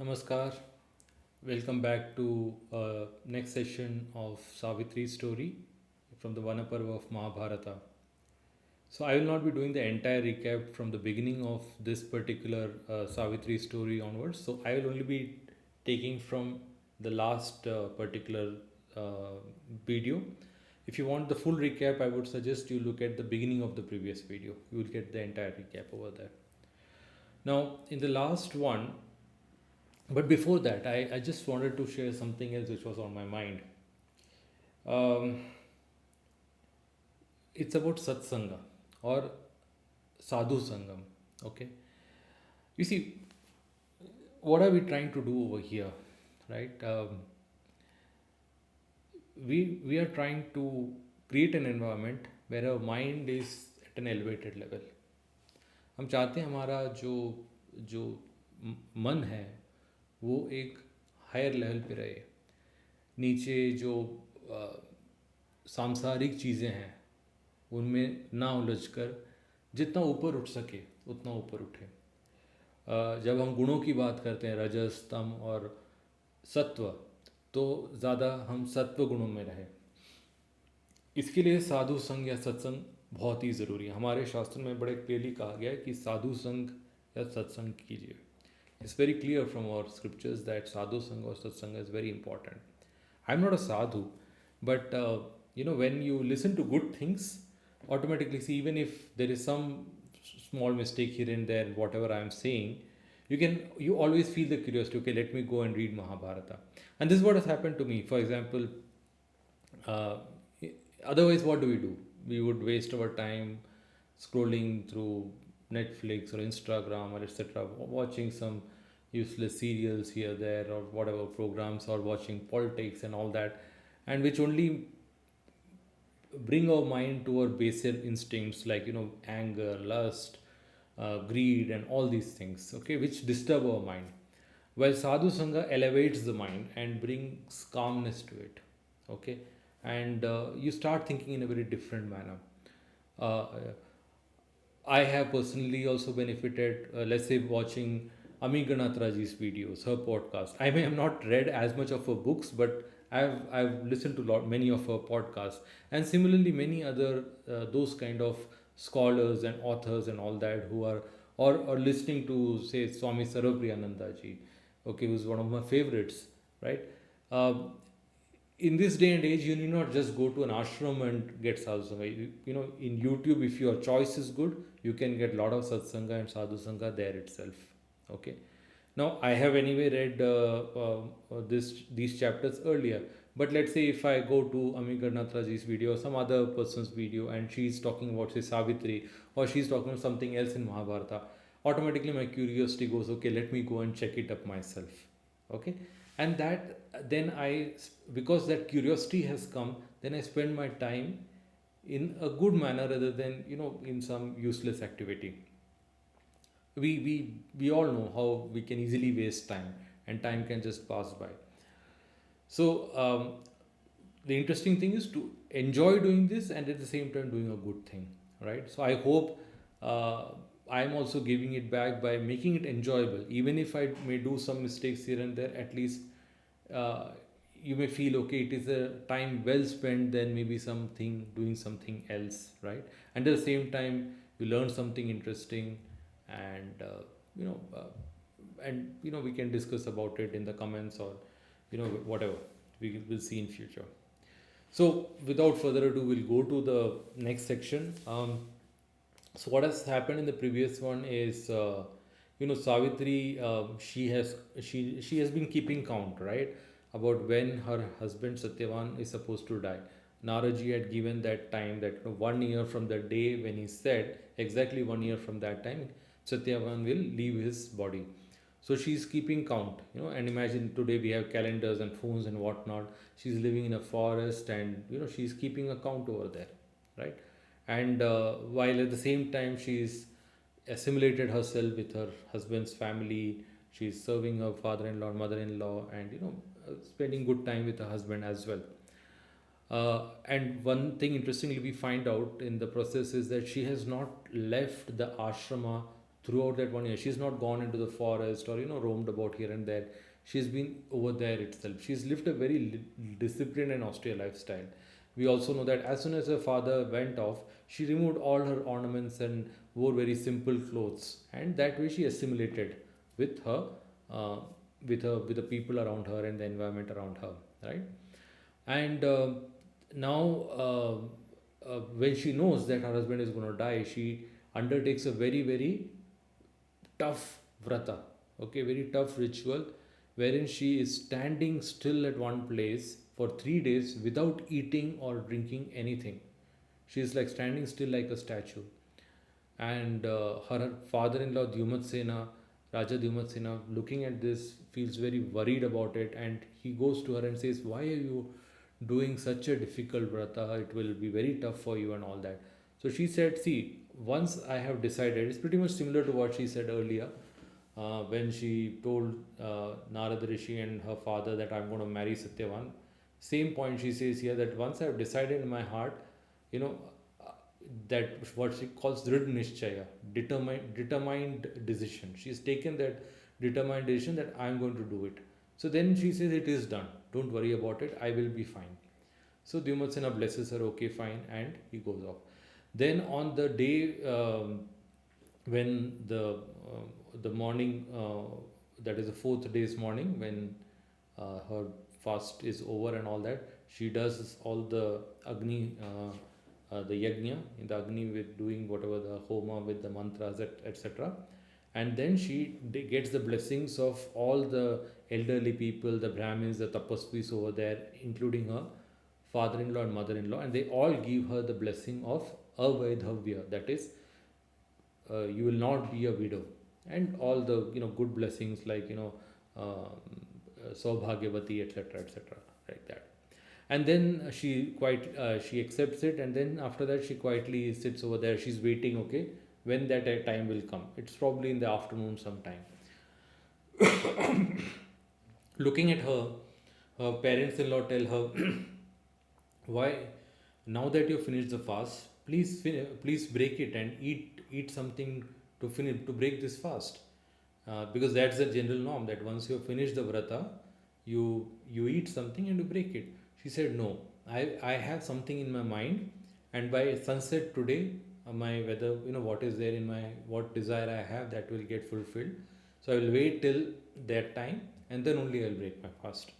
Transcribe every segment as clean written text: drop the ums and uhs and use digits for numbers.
Namaskar. Welcome back to next session of Savitri's story from the Vanaparva of Mahabharata. So I will not be doing the entire recap from the beginning of this particular Savitri story onwards. So I will only be taking from the last particular uh, video. If you want the full recap, I would suggest you look at the beginning of the previous video. You will get the entire recap over there. Now, in the last one, but before that, I just wanted to share something else which was on my mind. Um, it's about satsanga or sadhu sangam. Okay, you see, what are we trying to do over here, right? We are trying to create an environment where our mind is at an elevated level. हम चाहते हैं हमारा जो जो मन है वो एक हायर लेवल पे रहे. नीचे जो अ, सांसारिक चीज़ें हैं उनमें ना उलझ कर जितना ऊपर उठ सके उतना ऊपर उठे. जब हम गुणों की बात करते हैं रजस तम और सत्व, तो ज़्यादा हम सत्व गुणों में रहें. इसके लिए साधु संग या सत्संग बहुत ही ज़रूरी है. हमारे शास्त्र में बड़े क्लियरली कहा गया है कि साधु संग या सत्संग कीजिए. It's very clear from our scriptures that sadhu sang और satsang is very important. I am not a sadhu, but when you listen to good things, automatically see, even if there is some small mistake here and there, whatever I am saying, you always feel the curiosity. Okay, let me go and read Mahabharata. And this is what has happened to me. For example, uh, otherwise what do? We would waste our time scrolling through Netflix or Instagram or etc., watching some useless serials here, there, or whatever programs, or watching politics and all that, and which only bring our mind to our basal instincts like anger, lust, greed, and all these things. Okay, which disturb our mind. While sadhu sangha elevates the mind and brings calmness to it. Okay, and you start thinking in a very different manner. uh, I have personally also benefited, let's say, watching Ami Ganatraji's videos, her podcast. I may have not read as much of her books, but I've listened to many of her podcasts, and similarly many other those kind of scholars and authors and all that who are or listening to, say, Swami Sarvapriyananda ji, okay, who's one of my favorites, right? Um in this day and age, you need not just go to an ashram and get sadhusanga. In YouTube, if your choice is good, you can get a lot of satsanga and sadhusanga there itself. Okay. Now, I have anyway read these chapters earlier, but let's say if I go to Ami Garnatraji's video or some other person's video and she's talking about, say, Savitri, or she's talking about something else in Mahabharata, automatically my curiosity goes, okay, let me go and check it up myself. Okay, and that then because that curiosity has come, then I spend my time in a good manner rather than in some useless activity. We all know how we can easily waste time, and time can just pass by. So the interesting thing is to enjoy doing this and at the same time doing a good thing, right? So I hope I'm also giving it back by making it enjoyable. Even if I may do some mistakes here and there, at least uh, you may feel, okay, it is a time well spent than maybe something doing something else, right? And at the same time you learn something interesting, and we can discuss about it in the comments, or whatever we will see in future. So without further ado, we'll go to the next section. So what has happened in the previous one is, Savitri, she has been keeping count, right, about when her husband Satyavan is supposed to die. Naraji had given that time, that 1 year from the day when he said, exactly 1 year from that time, Satyavan will leave his body. So she's keeping count, and imagine today we have calendars and phones and whatnot. She's living in a forest, and she's keeping a count over there, right? And while at the same time she's assimilated herself with her husband's family, she's serving her father-in-law, mother-in-law, and spending good time with her husband as well. And one thing interestingly we find out in the process is that she has not left the ashrama throughout that 1 year. She's not gone into the forest or roamed about here and there. She's been over there itself. She's lived a very disciplined and austere lifestyle. We also know that as soon as her father went off, she removed all her ornaments and wore very simple clothes, and that way she assimilated with her, uh, with the people around her and the environment around her, right? And now, when she knows that her husband is going to die, she undertakes a very tough vrata, okay, very tough ritual, wherein she is standing still at one place for 3 days without eating or drinking anything. She is like standing still like a statue. And her father-in-law Dyumatsena, Raja Dyumatsena, looking at this, feels very worried about it, and he goes to her and says, "Why are you doing such a difficult vrata? It will be very tough for you and all that." So she said, "See, once I have decided," it's pretty much similar to what she said earlier, when she told Narada Rishi and her father that I'm going to marry Satyavan. Same point she says here, that once I have decided in my heart, you know, uh, that what she calls Drid Nishchaya, determined decision. She's taken that determined decision that I'm going to do it. So then she says, "It is done. Don't worry about it. I will be fine." So Dyumatsena blesses her, "Okay, fine," and he goes off. Then on the day, when the morning, that is the fourth day's morning, when her fast is over and all that, she does all the Agni, the yajna in the Agni, with doing whatever the homa with the mantras, etc. And then she gets the blessings of all the elderly people, the Brahmins, the tapasvis over there, including her father-in-law and mother-in-law, and they all give her the blessing of avaidhavya, that is, you will not be a widow, and all the good blessings, like saubhagyavati, etc., like that. And then she accepts it, and then after that she quietly sits over there. She's waiting, okay, when that time will come. It's probably in the afternoon sometime. Looking at her, her parents-in-law tell her, "Why, now that you finished the fast, please break it and eat something to finish, to break this fast." Because that's the general norm, that once you have finished the vrata, you eat something and you break it. She said, "No, I have something in my mind, and by sunset today, my whether what is there in my, what desire I have, that will get fulfilled. So I will wait till that time, and then only I will break my fast."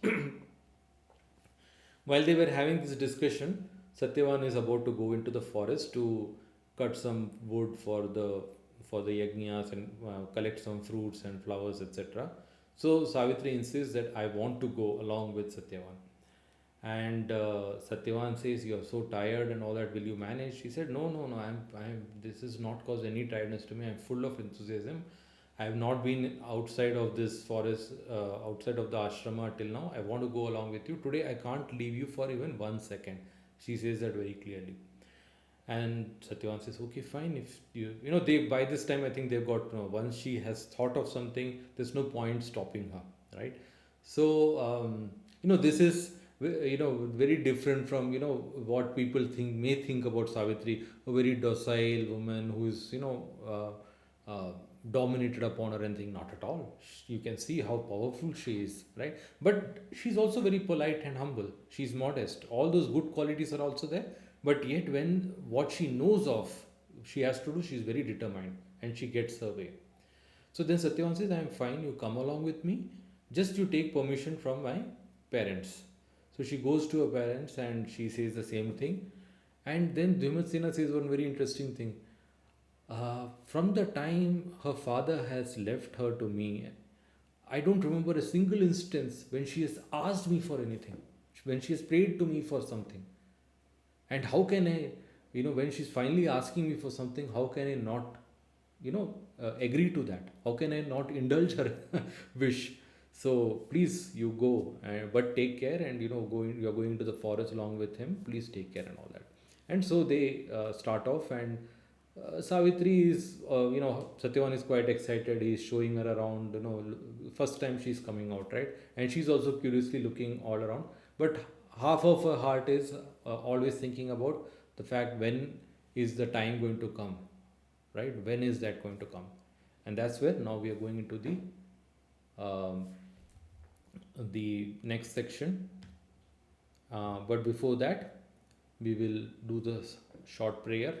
While they were having this discussion, Satyavan is about to go into the forest to cut some wood for the yajnas, and collect some fruits and flowers, etc. So Savitri insists that, "I want to go along with Satyavan." And Satyavan says, "You're so tired and all that. Will you manage?" She said, "No, no, no. I'm. This is not cause any tiredness to me. I'm full of enthusiasm. I have not been outside of this forest, outside of the ashrama till now. I want to go along with you. Today I can't leave you for even 1 second." She says that very clearly. And Satyavan says, "Okay, fine. If they, by this time, I think they've got, once she has thought of something, there's no point stopping her, right? So, this is, very different from, what people may think about Savitri, a very docile woman who is, dominated upon or anything. Not at all. You can see how powerful she is, right? But she's also very polite and humble. She's modest. All those good qualities are also there. But yet, when what she knows of, she has to do, she's very determined, and she gets her way. So then Satyavan says, "I'm fine. You come along with me. Just you take permission from my parents." So she goes to her parents and she says the same thing. And then Dhimatsena says one very interesting thing. From the time her father has left her to me, I don't remember a single instance when she has asked me for anything, when she has prayed to me for something. And how can I, when she's finally asking me for something, how can I not, agree to that? How can I not indulge her wish? So please, you go, but take care, and you're going to the forest along with him. Please take care and all that. And so they start off, and Savitri is, Satyavan is quite excited. He's showing her around, first time she's coming out, right? And she's also curiously looking all around. But half of her heart is always thinking about the fact, when is the time going to come, right? When is that going to come? And that's where now we are going into um, the next section. But before that, we will do the short prayer.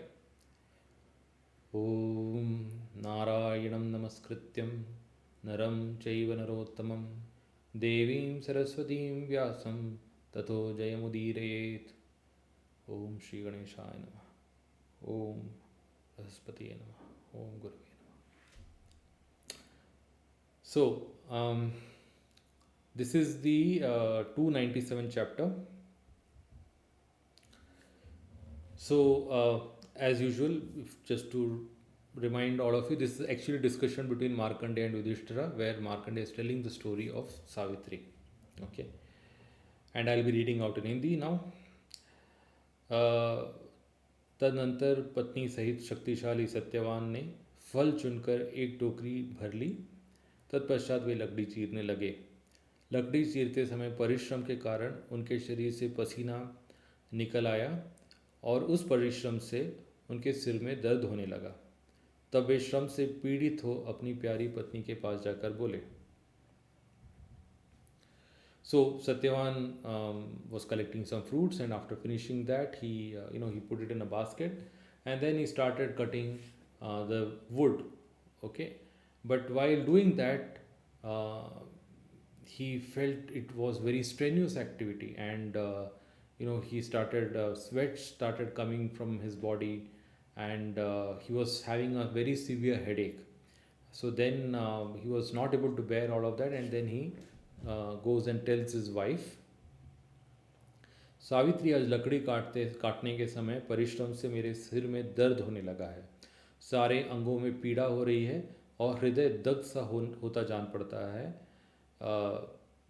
Om Narayanam Namaskrityam Naram Chaiva Narottamam Devim Saraswatim Vyasam Tato Jayamudirayet. Om Shri Ganeshaya Namah. Om Rahaspatiye Namah. Om Gurave Namah. So, this is the 297 chapter. So, as usual, just to remind all of you, this is actually a discussion between Markandeya and Yudhishthira, where Markandeya is telling the story of Savitri. Okay, and I'll be reading out in Hindi now. तदनंतर पत्नी सहित शक्तिशाली सत्यवान ने फल चुनकर एक टोकरी भर ली। तत्पश्चात वे लकड़ी चीरने लगे। लकड़ी चीरते समय परिश्रम के कारण उनके शरीर से पसीना निकल आया और उस परिश्रम से उनके सिर में दर्द होने लगा। तब वे श्रम से पीड़ित हो अपनी प्यारी पत्नी के पास जाकर बोले। So Satyavan was collecting some fruits, and after finishing that, he put it in a basket, and then he started cutting the wood. Okay, but while doing that, he felt it was very strenuous activity, and he started sweat started coming from his body, and he was having a very severe headache. So then he was not able to bear all of that, and then he goes and tells his wife, Savitri आज लकड़ी काटने के समय परिश्रम से मेरे सिर में दर्द होने लगा है। सारे अंगों में पीड़ा हो रही है और हृदय दग्ध सा होता जान पड़ता है।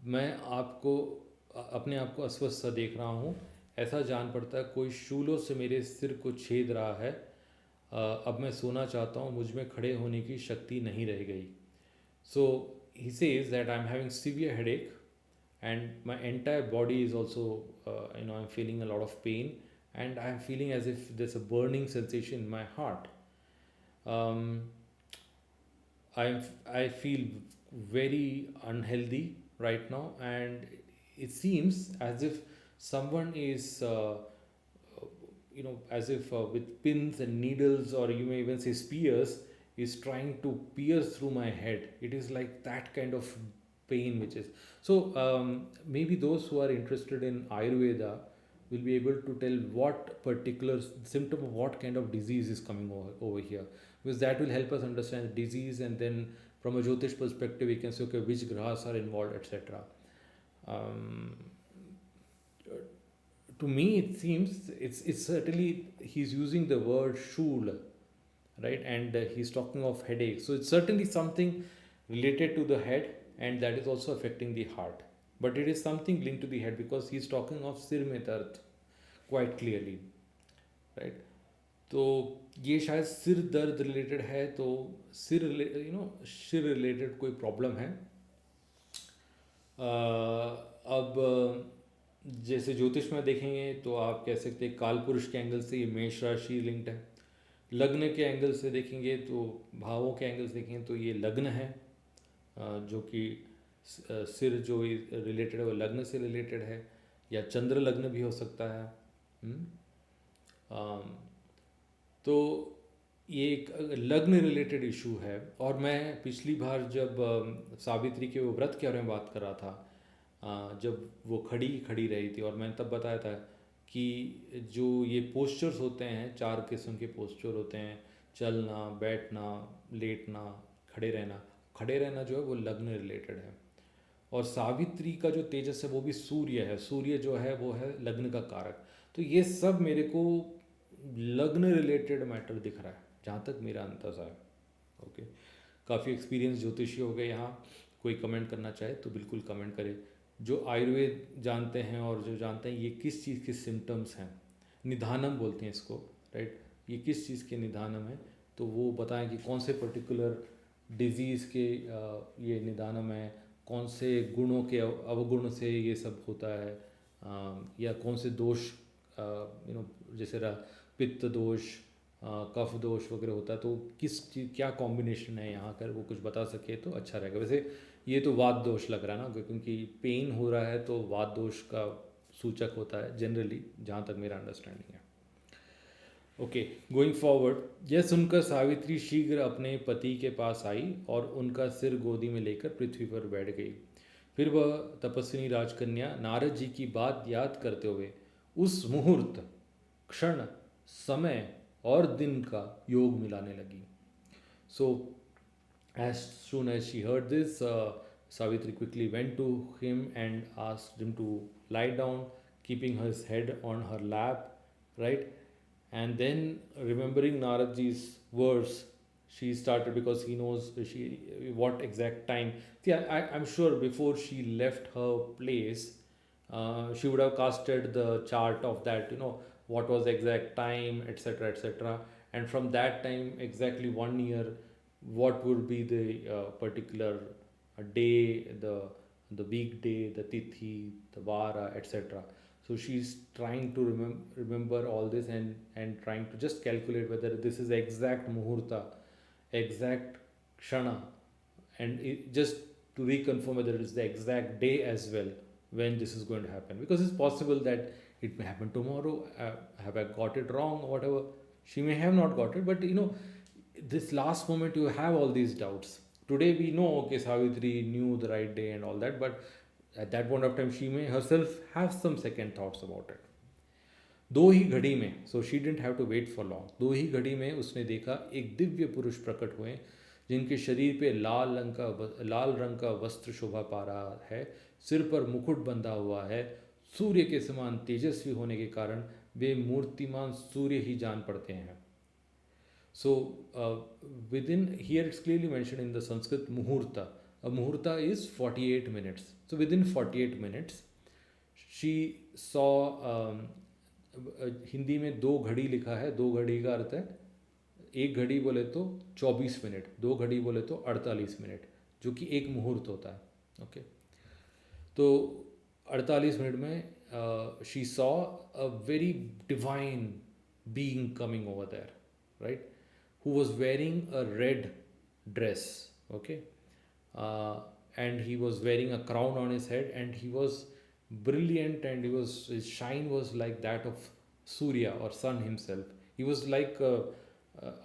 मैं अपने आप को अस्वस्थ सा देख रहा हूँ। ऐसा जान पड़ता है कोई शूलों से मेरे सिर को छेद रहा है। अब मैं सोना चाहता हूँ, मुझ में खड़े होने की शक्ति नहीं रह गई। So he says that I'm having severe headache and my entire body is also, I'm feeling a lot of pain, and I'm feeling as if there's a burning sensation in my heart. I feel very unhealthy right now, and it seems as if someone is, as if with pins and needles, or you may even say spears, is trying to pierce through my head. It is like that kind of pain which is. So maybe those who are interested in Ayurveda will be able to tell what particular symptom of what kind of disease is coming over here, because that will help us understand the disease, and then from a Jyotish perspective we can say, okay, which grahas are involved, etc. To me it seems it's certainly he's using the word shul, right, and he's talking of headache, so it's certainly something related to the head, and that is also affecting the heart, but it is something linked to the head because he's talking of sir mein dard quite clearly, right. तो ये शायद सिर दर्द related है, तो सिर related कोई problem है। अब जैसे ज्योतिष में देखेंगे तो आप कह सकते हैं काल पुरुष के एंगल से ये मेष राशि लिंक्ड है। लग्न के एंगल से देखेंगे तो भावों के एंगल से देखेंगे तो ये लग्न है, जो कि सिर जो रिलेटेड है वो लग्न से रिलेटेड है, या चंद्र लग्न भी हो सकता है। तो ये एक लग्न रिलेटेड इशू है। और मैं पिछली बार जब सावित्री के वो व्रत के बारे में बात कर रहा था, जब वो खड़ी रही थी, और मैंने तब बताया था कि जो ये पोस्चर्स होते हैं, 4 किस्म के पोस्चर होते हैं, चलना, बैठना, लेटना, खड़े रहना जो है वो लग्न रिलेटेड है। और सावित्री का जो तेजस है वो भी सूर्य है, सूर्य जो है वो है लग्न का कारक। तो ये सब मेरे को लग्न रिलेटेड मैटर दिख रहा है जहाँ तक मेरा अंदाज़ा है। ओके, काफ़ी एक्सपीरियंस ज्योतिषी हो गए यहाँ। कोई कमेंट करना चाहे तो बिल्कुल कमेंट करें, जो आयुर्वेद जानते हैं और जो जानते हैं ये किस चीज़ के सिम्टम्स हैं, निधानम बोलते हैं इसको, राइट, ये किस चीज़ के निधानम है, तो वो बताएं कि कौन से पर्टिकुलर डिजीज़ के ये निधानम है, कौन से गुणों के अवगुण से ये सब होता है, या कौन से दोष, जैसे पित्त दोष, कफ दोष वगैरह होता है, तो किस चीज़ क्या कॉम्बिनेशन है यहाँ कर वो कुछ बता सके तो अच्छा रहेगा। वैसे ये तो वात दोष लग रहा है ना, क्योंकि पेन हो रहा है तो वात दोष का सूचक होता है जनरली, जहाँ तक मेरा अंडरस्टैंडिंग है। ओके, गोइंग फॉरवर्ड, यह सुनकर सावित्री शीघ्र अपने पति के पास आई और उनका सिर गोदी में लेकर पृथ्वी पर बैठ गई। फिर वह तपस्विनी राजकन्या नारद जी की बात याद करते हुए उस मुहूर्त, क्षण, समय और दिन का योग मिलाने लगी। सो as soon as she heard this, Savitri quickly went to him and asked him to lie down, keeping his head on her lap, right? And then, remembering Naradji's words, she started, because he knows she what exact time. See, I'm sure before she left her place, she would have casted the chart of that, what was the exact time, etc., etc. And from that time, exactly 1 year, what would be the particular day, the weekday, the tithi, the vara, etc. So she's trying to remember all this, and trying to just calculate whether this is exact muhurta, exact kshana, and just to reconfirm whether it is the exact day as well when this is going to happen, because it's possible that it may happen tomorrow. Have I got it wrong or whatever? She may have not got it, but this last moment you have all these doubts. Today we know, okay, Savitri knew the right day and all that, but at that point of time she may herself have some second thoughts about it. दो ही घड़ी में, so she didn't have to wait for long, दो ही घड़ी में उसने देखा एक दिव्य पुरुष प्रकट हुए, जिनके शरीर पे लाल रंग का वस्त्र शोभा पा रहा है, सिर पर मुकुट बंधा हुआ है, सूर्य के समान तेजस्वी होने के कारण वे मूर्तिमान सूर्य ही जान पड़ते हैं। So within here it's clearly mentioned in the Sanskrit muhurta. A muhurta is 48 minutes. So within 48 minutes she saw, Hindi में दो घड़ी लिखा है, दो घड़ी का अर्थ है एक घड़ी बोले तो 24 मिनट, दो घड़ी बोले तो 48 मिनट, जो कि एक मुहूर्त होता है। ओके, तो 48 मिनट में she saw a very divine being coming over there, right, who was wearing a red dress, okay, and he was wearing a crown on his head, and he was brilliant, and his shine was like that of Surya or sun himself. He was like a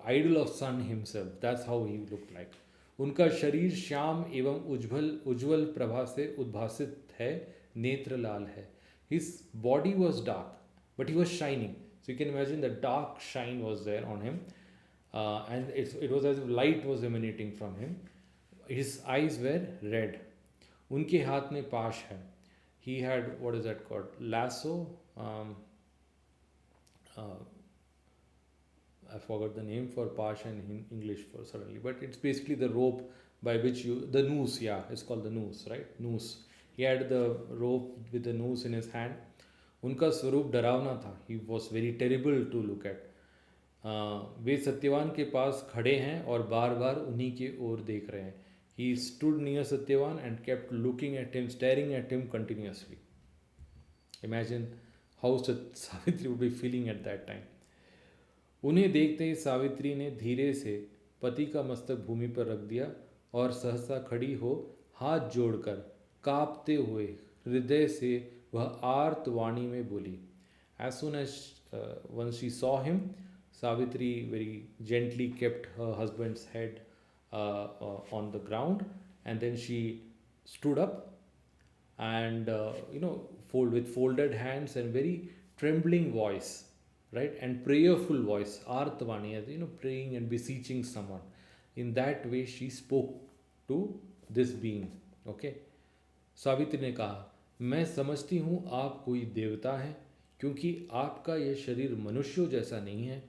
idol of sun himself. That's how he looked like. उनका शरीर श्याम एवं उज्ज्वल उज्ज्वल प्रभा से उद्भासित है, नेत्र लाल है. His body was dark, but he was shining. So you can imagine the dark shine was there on him. And it was as if light was emanating from him. His eyes were red. उनके हाथ में पाश है. He had, what is that called? Lasso. I forgot the name for pash in English for suddenly, but it's basically the rope by which the noose, yeah, it's called the noose, right? Noose. He had the rope with the noose in his hand. उनका स्वरूप डरावना था. He was very terrible to look at. वे सत्यवान के पास खड़े हैं और बार बार उन्हीं की ओर देख रहे हैं. He stood near Satyavan and kept looking at him, staring at him continuously. Imagine how Savitri would be feeling at that time. उन्हें देखते ही सावित्री ने धीरे से पति का मस्तक भूमि पर रख दिया और सहसा खड़ी हो हाथ जोड़कर कांपते हुए हृदय से वह आर्त वाणी में बोली. As soon as once she saw him, Savitri very gently kept her husband's head on the ground, and then she stood up and with folded hands and very trembling voice, right, and prayerful voice, artavani, as praying and beseeching someone. In that way she spoke to this being. Okay, Savitri ने कहा, मैं समझती हूँ आप कोई देवता हैं, क्योंकि आपका यह शरीर मनुष्यों जैसा नहीं है.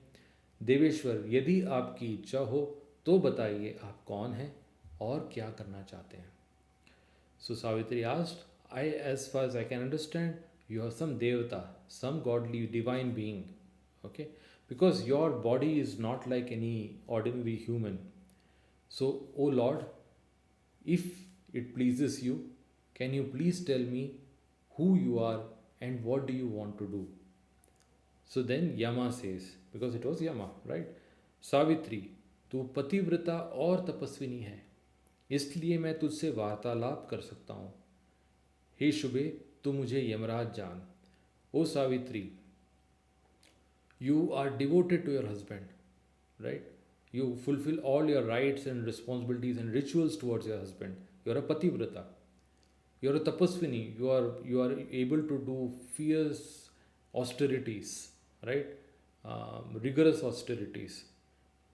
देवेश्वर, यदि आपकी इच्छा हो तो बताइए आप कौन हैं और क्या करना चाहते हैं. So Savitri asked, as far as I can understand, you are some devata, some godly divine being, okay? Because your body is not like any ordinary human. So, O Lord, if it pleases you, can you please tell me who you are and what do you want to do? So then Yama says, because it was Yama, right? Savitri, तू पतिव्रता और तपस्विनी है, इसलिए मैं तुझसे वार्तालाप कर सकता हूँ। हे शुभे, तू मुझे यमराज जान। ओ Savitri, you are devoted to your husband, right? You fulfill all your rights and responsibilities and rituals towards your husband. You are a pativrata. You are a tapaswini. You are able to do fierce austerities, right? Rigorous austerities.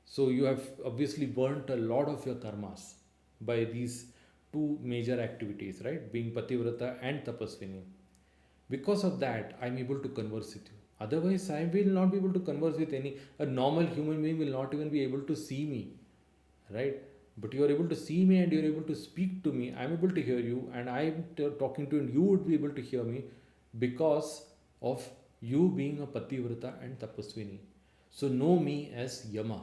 So you have obviously burnt a lot of your karmas by these two major activities, right? Being pativrata and tapaswini. Because of that, I'm able to converse with you. Otherwise, I will not be able to converse with any. A normal human being will not even be able to see me, right? But you are able to see me and you are able to speak to me. I'm able to hear you, and I'm talking to you, and you would be able to hear me because of you being a pativrata and tapaswini. So know me as Yama.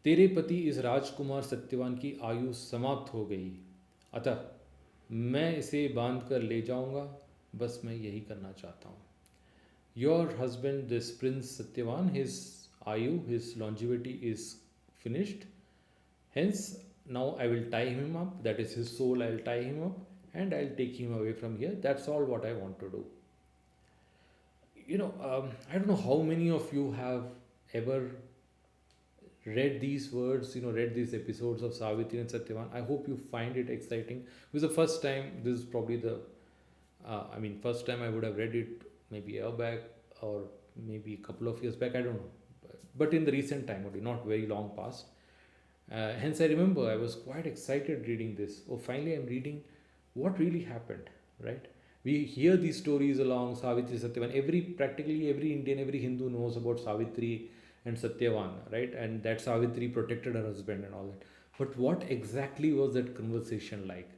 तेरे पति इस राजकुमार सत्यवान की आयु समाप्त हो गई, अतः मैं इसे बांध कर ले जाऊंगा, बस मैं यही करना चाहता हूँ. Your husband this prince Satyavan, his ayu, his longevity is finished, hence now I will tie him up, that is his soul, I will tie him up and I'll take him away from here. That's all what I want to do. I don't know how many of you have ever read these words, read these episodes of Savitri and Satyavan. I hope you find it exciting. It was the first time, this is probably first time I would have read it maybe a year back or maybe a couple of years back, I don't know. But in the recent time, only, not very long past. Hence, I remember I was quite excited reading this. Oh, finally, I'm reading what really happened, right? We hear these stories along Savitri, Satyavan. Practically every Indian, every Hindu knows about Savitri and Satyavan, right? And that Savitri protected her husband and all that. But what exactly was that conversation like?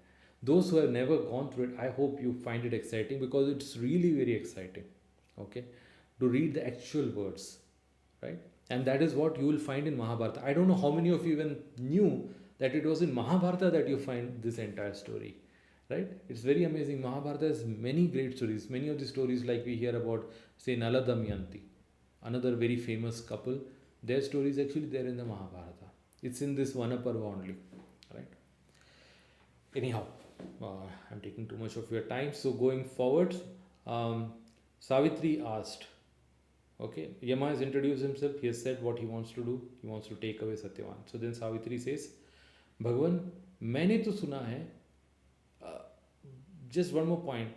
Those who have never gone through it, I hope you find it exciting, because it's really very exciting, okay, to read the actual words, right? And that is what you will find in Mahabharata. I don't know how many of you even knew that it was in Mahabharata that you find this entire story, right? It's very amazing. Mahabharata has many great stories. Many of the stories, like we hear about, say, Nala Damayanti, another very famous couple, their story is actually there in the Mahabharata. It's in this Vanaparva only, right? Anyhow, I'm taking too much of your time. So going forward, Savitri asked, okay, Yama has introduced himself. He has said what he wants to do. He wants to take away Satyavan. So then Savitri says, Bhagavan, मैंने तो सुना है, just one more point.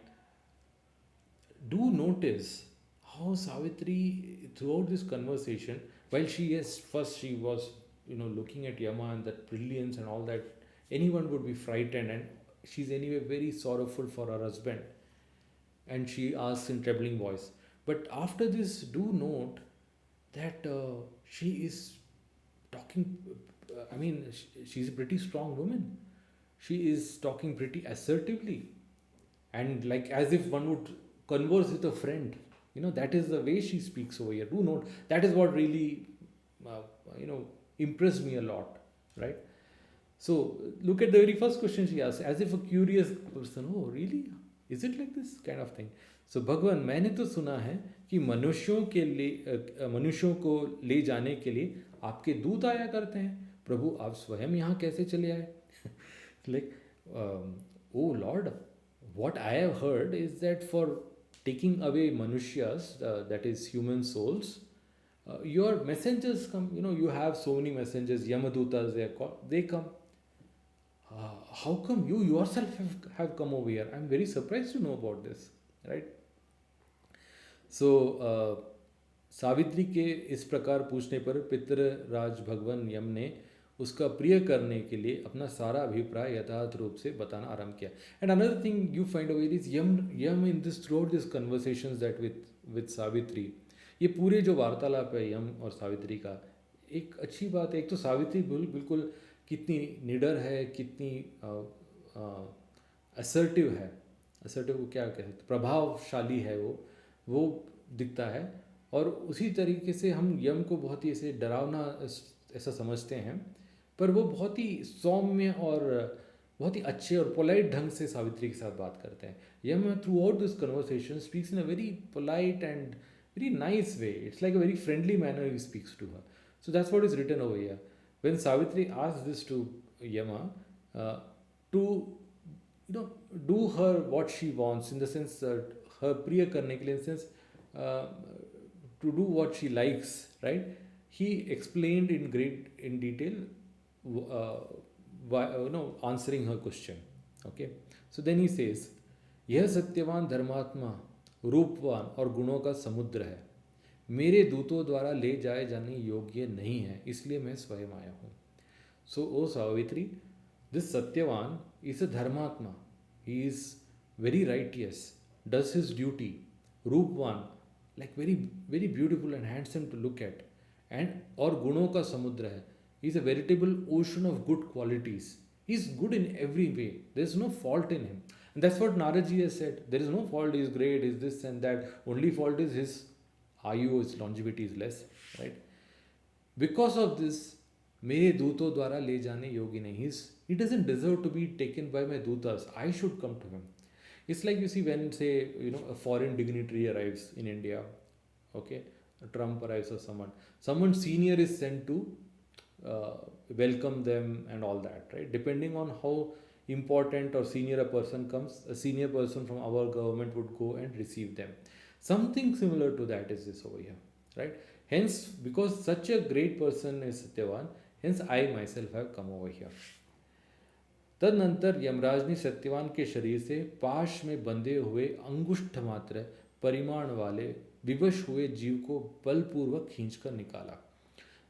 Do notice how Savitri, throughout this conversation, while she was, looking at Yama and that brilliance and all that, anyone would be frightened, and she's anyway very sorrowful for her husband. And she asks in trembling voice. But after this, do note that she is talking, she's a pretty strong woman. She is talking pretty assertively, and like as if one would converse with a friend. That is the way she speaks over here. Do note, that is what really, impressed me a lot, right? So look at the very first question she asked, as if a curious person. Oh, really? Is it like this kind of thing? So भगवान, मैंने तो सुना है कि मनुष्यों को ले जाने के लिए आपके दूत आया करते हैं. प्रभु, आप स्वयं यहाँ कैसे चले आए? Like, oh Lord, what I have heard is that for taking away manushya's, that is human souls, your messengers come. You have so many messengers, Yamadutas, they come. How come you yourself have come over here? I'm very surprised to know about this, right? So Savitri के इस प्रकार पूछने पर पितृराज भगवान यम ने उसका प्रिय करने के लिए अपना सारा अभिप्राय यथार्थ रूप से बताना आरंभ किया. And another thing you find over is um in this throughout this conversations that with Savitri, ये पूरे जो वार्तालाप है यम और सावित्री का, एक अच्छी बात है. एक तो सावित्री बिल्कुल कितनी निडर है, कितनी असर्टिव है. असर्टिव को क्या कहते हैं, प्रभावशाली है, वो दिखता है. और उसी तरीके से हम यम को बहुत ही ऐसे डरावना ऐसा समझते हैं, पर वो बहुत ही सौम्य और बहुत ही अच्छे और पोलाइट ढंग से सावित्री के साथ बात करते हैं. Yama throughout this conversation speaks in a very polite and very nice way. It's like a very friendly manner he speaks to her. So that's what is written over here. When Savitri asks this to Yama, uh, to do her what she wants, in the sense her priya karne ke liye, in the sense uh, to do what she likes, right? He explained in great in detail, uh, answering her question. Okay, so then he says, यह सत्यवान धर्मात्मा रूपवान और गुणों का समुद्र है, मेरे दूतों द्वारा ले जाए जाने योग्य नहीं है, इसलिए मैं स्वयं आया हूँ. So, O Savitri, this Satyavan is a Dharmatma. He is very righteous, does his duty. Roopvan, like very, very beautiful and handsome to look at. And or Guno ka Samudra hai. He is a veritable ocean of good qualities. He is good in every way. There is no fault in him. And that's what Naraji has said. There is no fault, he is great, he is this and that. Only fault is his ayu, his longevity is less. Right? Because of this, मेरे दूतों द्वारा ले जाने योग्य नहीं. He doesn't deserve to be taken by my dutas. I should come to him. It's like, you see, when, say, a foreign dignitary arrives in India, okay, Trump arrives or someone senior is sent to uh, welcome them and all that, right? Depending on how important or senior a person comes, a senior person from our government would go and receive them. Something similar to that is this over here, right? Hence, because such a great person is Satyavan, hence I myself have come over here. तदनंतर यमराज ने सत्यवान के शरीर से पाश में बंधे हुए अंगुष्ठ मात्र परिमाण वाले विवश हुए जीव को बलपूर्वक खींचकर निकाला.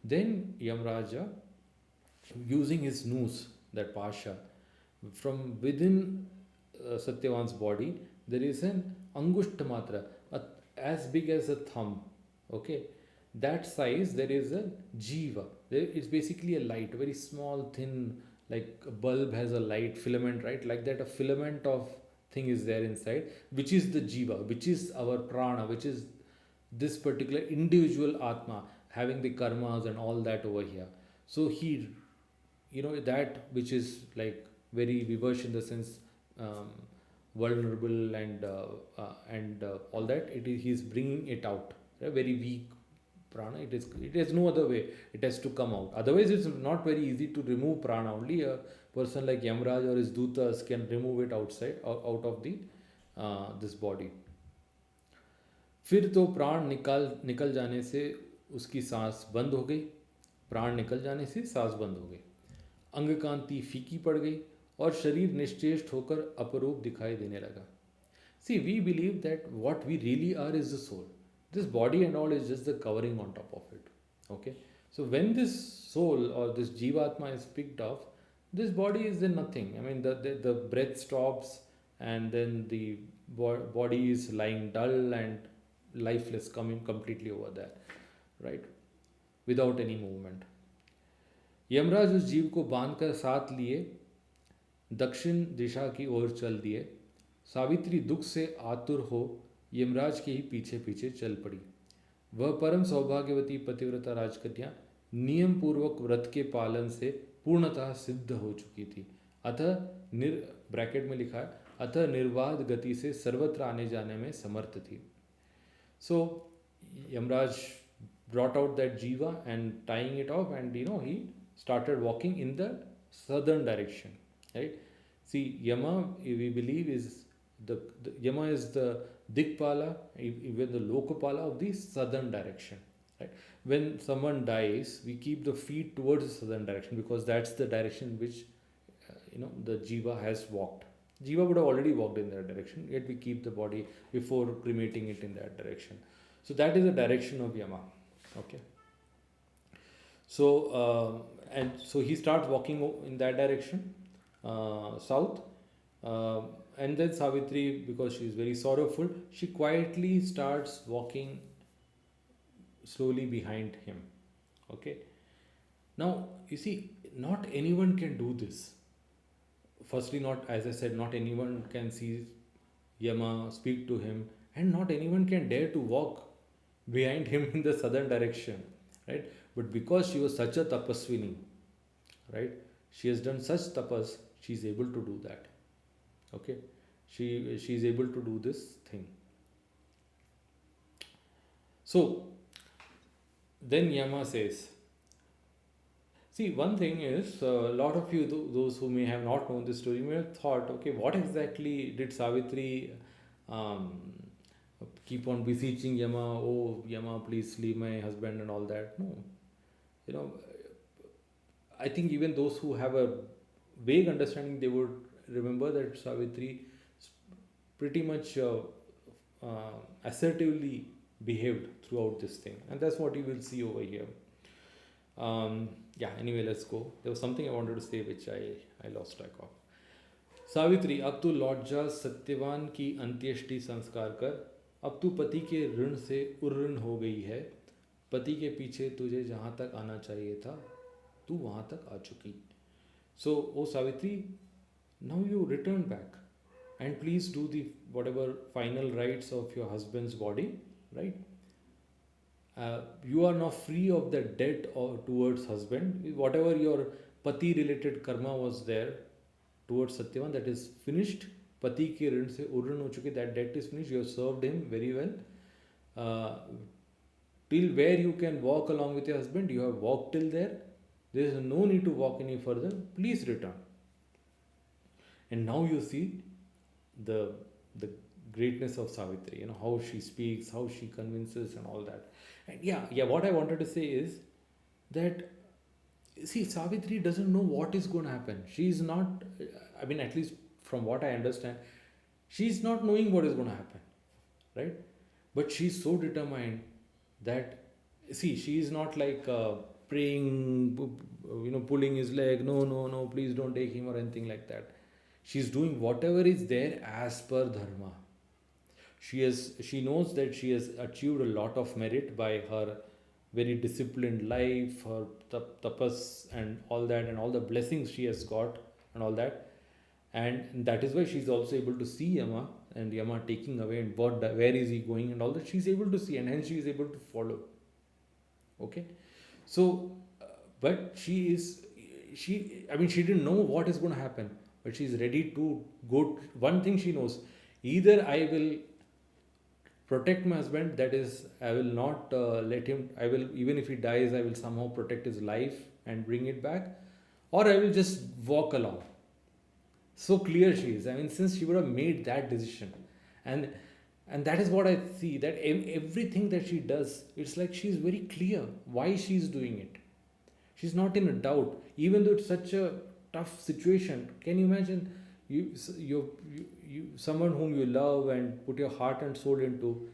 Then Yamraja, using his noose, that pasha, from within Satyavan's body, there is an angushta matra, as big as a thumb. Okay, that size, there is a jiva. It's basically a light, very small, thin, like a bulb has a light filament, right? Like that, a filament of thing is there inside, which is the jiva, which is our prana, which is this particular individual atma having the karmas and all that over here. So he, that which is like very vivash, in the sense um, vulnerable and all that, he is bringing it out, a very weak prana. It has no other way, it has to come out, otherwise it's not very easy to remove prana. Only a person like Yamraj or his dutas can remove it outside, out of the this body. फिर तो प्राण निकल जाने से उसकी सांस बंद हो गई. प्राण निकल जाने से सांस बंद हो गई, अंग कांति फीकी पड़ गई और शरीर निश्चेष्ट होकर अपरूप दिखाई देने लगा. See, we believe that what we really are is the soul. This body and all is just the covering on top of it. Okay, so when this soul or this jivatma is picked off, this body is then nothing. I mean, the breath stops, and then the body is lying dull and lifeless, coming completely over there, right, without any movement. Yamraj उस जीव को बांधकर साथ लिए दक्षिण दिशा की ओर चल दिए. सावित्री दुख से आतुर हो यमराज के ही पीछे पीछे चल पड़ी. वह परम सौभाग्यवती पतिव्रता राजकन्या नियम पूर्वक व्रत के पालन से पूर्णतः सिद्ध हो चुकी थी. अतः ब्रैकेट में लिखा है, अतः निर्बाध गति से सर्वत्र आने जाने में समर्थ थी. So Yamraj brought out that jiva and tying it off, and he started walking in the southern direction, right? See, Yama, we believe, is the Yama is the Dikpala, even the Lokapala of the southern direction, right? When someone dies, we keep the feet towards the southern direction, because that's the direction which the jiva has walked. Jiva would have already walked in that direction, yet we keep the body before cremating it in that direction. So that is the direction of Yama. Okay. So and so he starts walking in that direction, south, and then Savitri, because she is very sorrowful, she quietly starts walking slowly behind him. Okay. Now you see, not anyone can do this. Firstly, not, as I said, not anyone can see Yama, speak to him, and not anyone can dare to walk behind him in the southern direction, right? But because she was such a tapaswini, right? She has done such tapas, she is able to do that. Okay, she is able to do this thing. So then Yama says, see, one thing is, a lot of you, those who may have not known this story, may have thought, okay, what exactly did Savitri um, keep on beseeching Yama, oh, Yama, please leave my husband and all that? No. You know, I think even those who have a vague understanding, they would remember that Savitri pretty much assertively behaved throughout this thing. And that's what you will see over here. Yeah, anyway, let's go. There was something I wanted to say which I lost track of. Savitri, अब तू लौट जा, सत्यवान की अंत्येष्टि संस्कार कर। अब तू पति के ऋण से उऋण हो गई है। पति के पीछे तुझे जहाँ तक आना चाहिए था, तू वहाँ तक आ चुकी। So, oh Savitri, now you return back and please do the whatever final rites of your husband's body, right? You are now free of the debt or towards husband. Whatever your pati related karma was there towards Satyavan, that is finished. Pati ke ऋण से उऋण हो चुके, that debt is finished. You have served him very well. Till where you can walk along with your husband, you have walked till there. There is no need to walk any further. Please return. And now you see the greatness of Savitri. You know how she speaks, how she convinces, and all that. And yeah. What I wanted to say is that, see, Savitri doesn't know what is going to happen. She is not. I mean, at least from what I understand, she is not knowing what is going to happen, right? But she is so determined that, see, she is not like praying, pulling his leg. No, please don't take him or anything like that. She is doing whatever is there as per dharma. She knows that she has achieved a lot of merit by her very disciplined life, her tapas and all that, and all the blessings she has got and all that. And that is why she is also able to see Yama, and Yama taking away, and where is he going and all that. She is able to see, and hence she is able to follow. Okay, so but she didn't know what is going to happen, but she is ready to go. One thing she knows: either I will protect my husband, that is, I will not let him, I will, even if he dies, I will somehow protect his life and bring it back, or I will just walk along. So clear she is. I mean, since she would have made that decision, and that is what I see, that everything that she does, it's like she is very clear why she is doing it. She's not in a doubt, even though it's such a tough situation. Can you imagine someone whom you love and put your heart and soul into,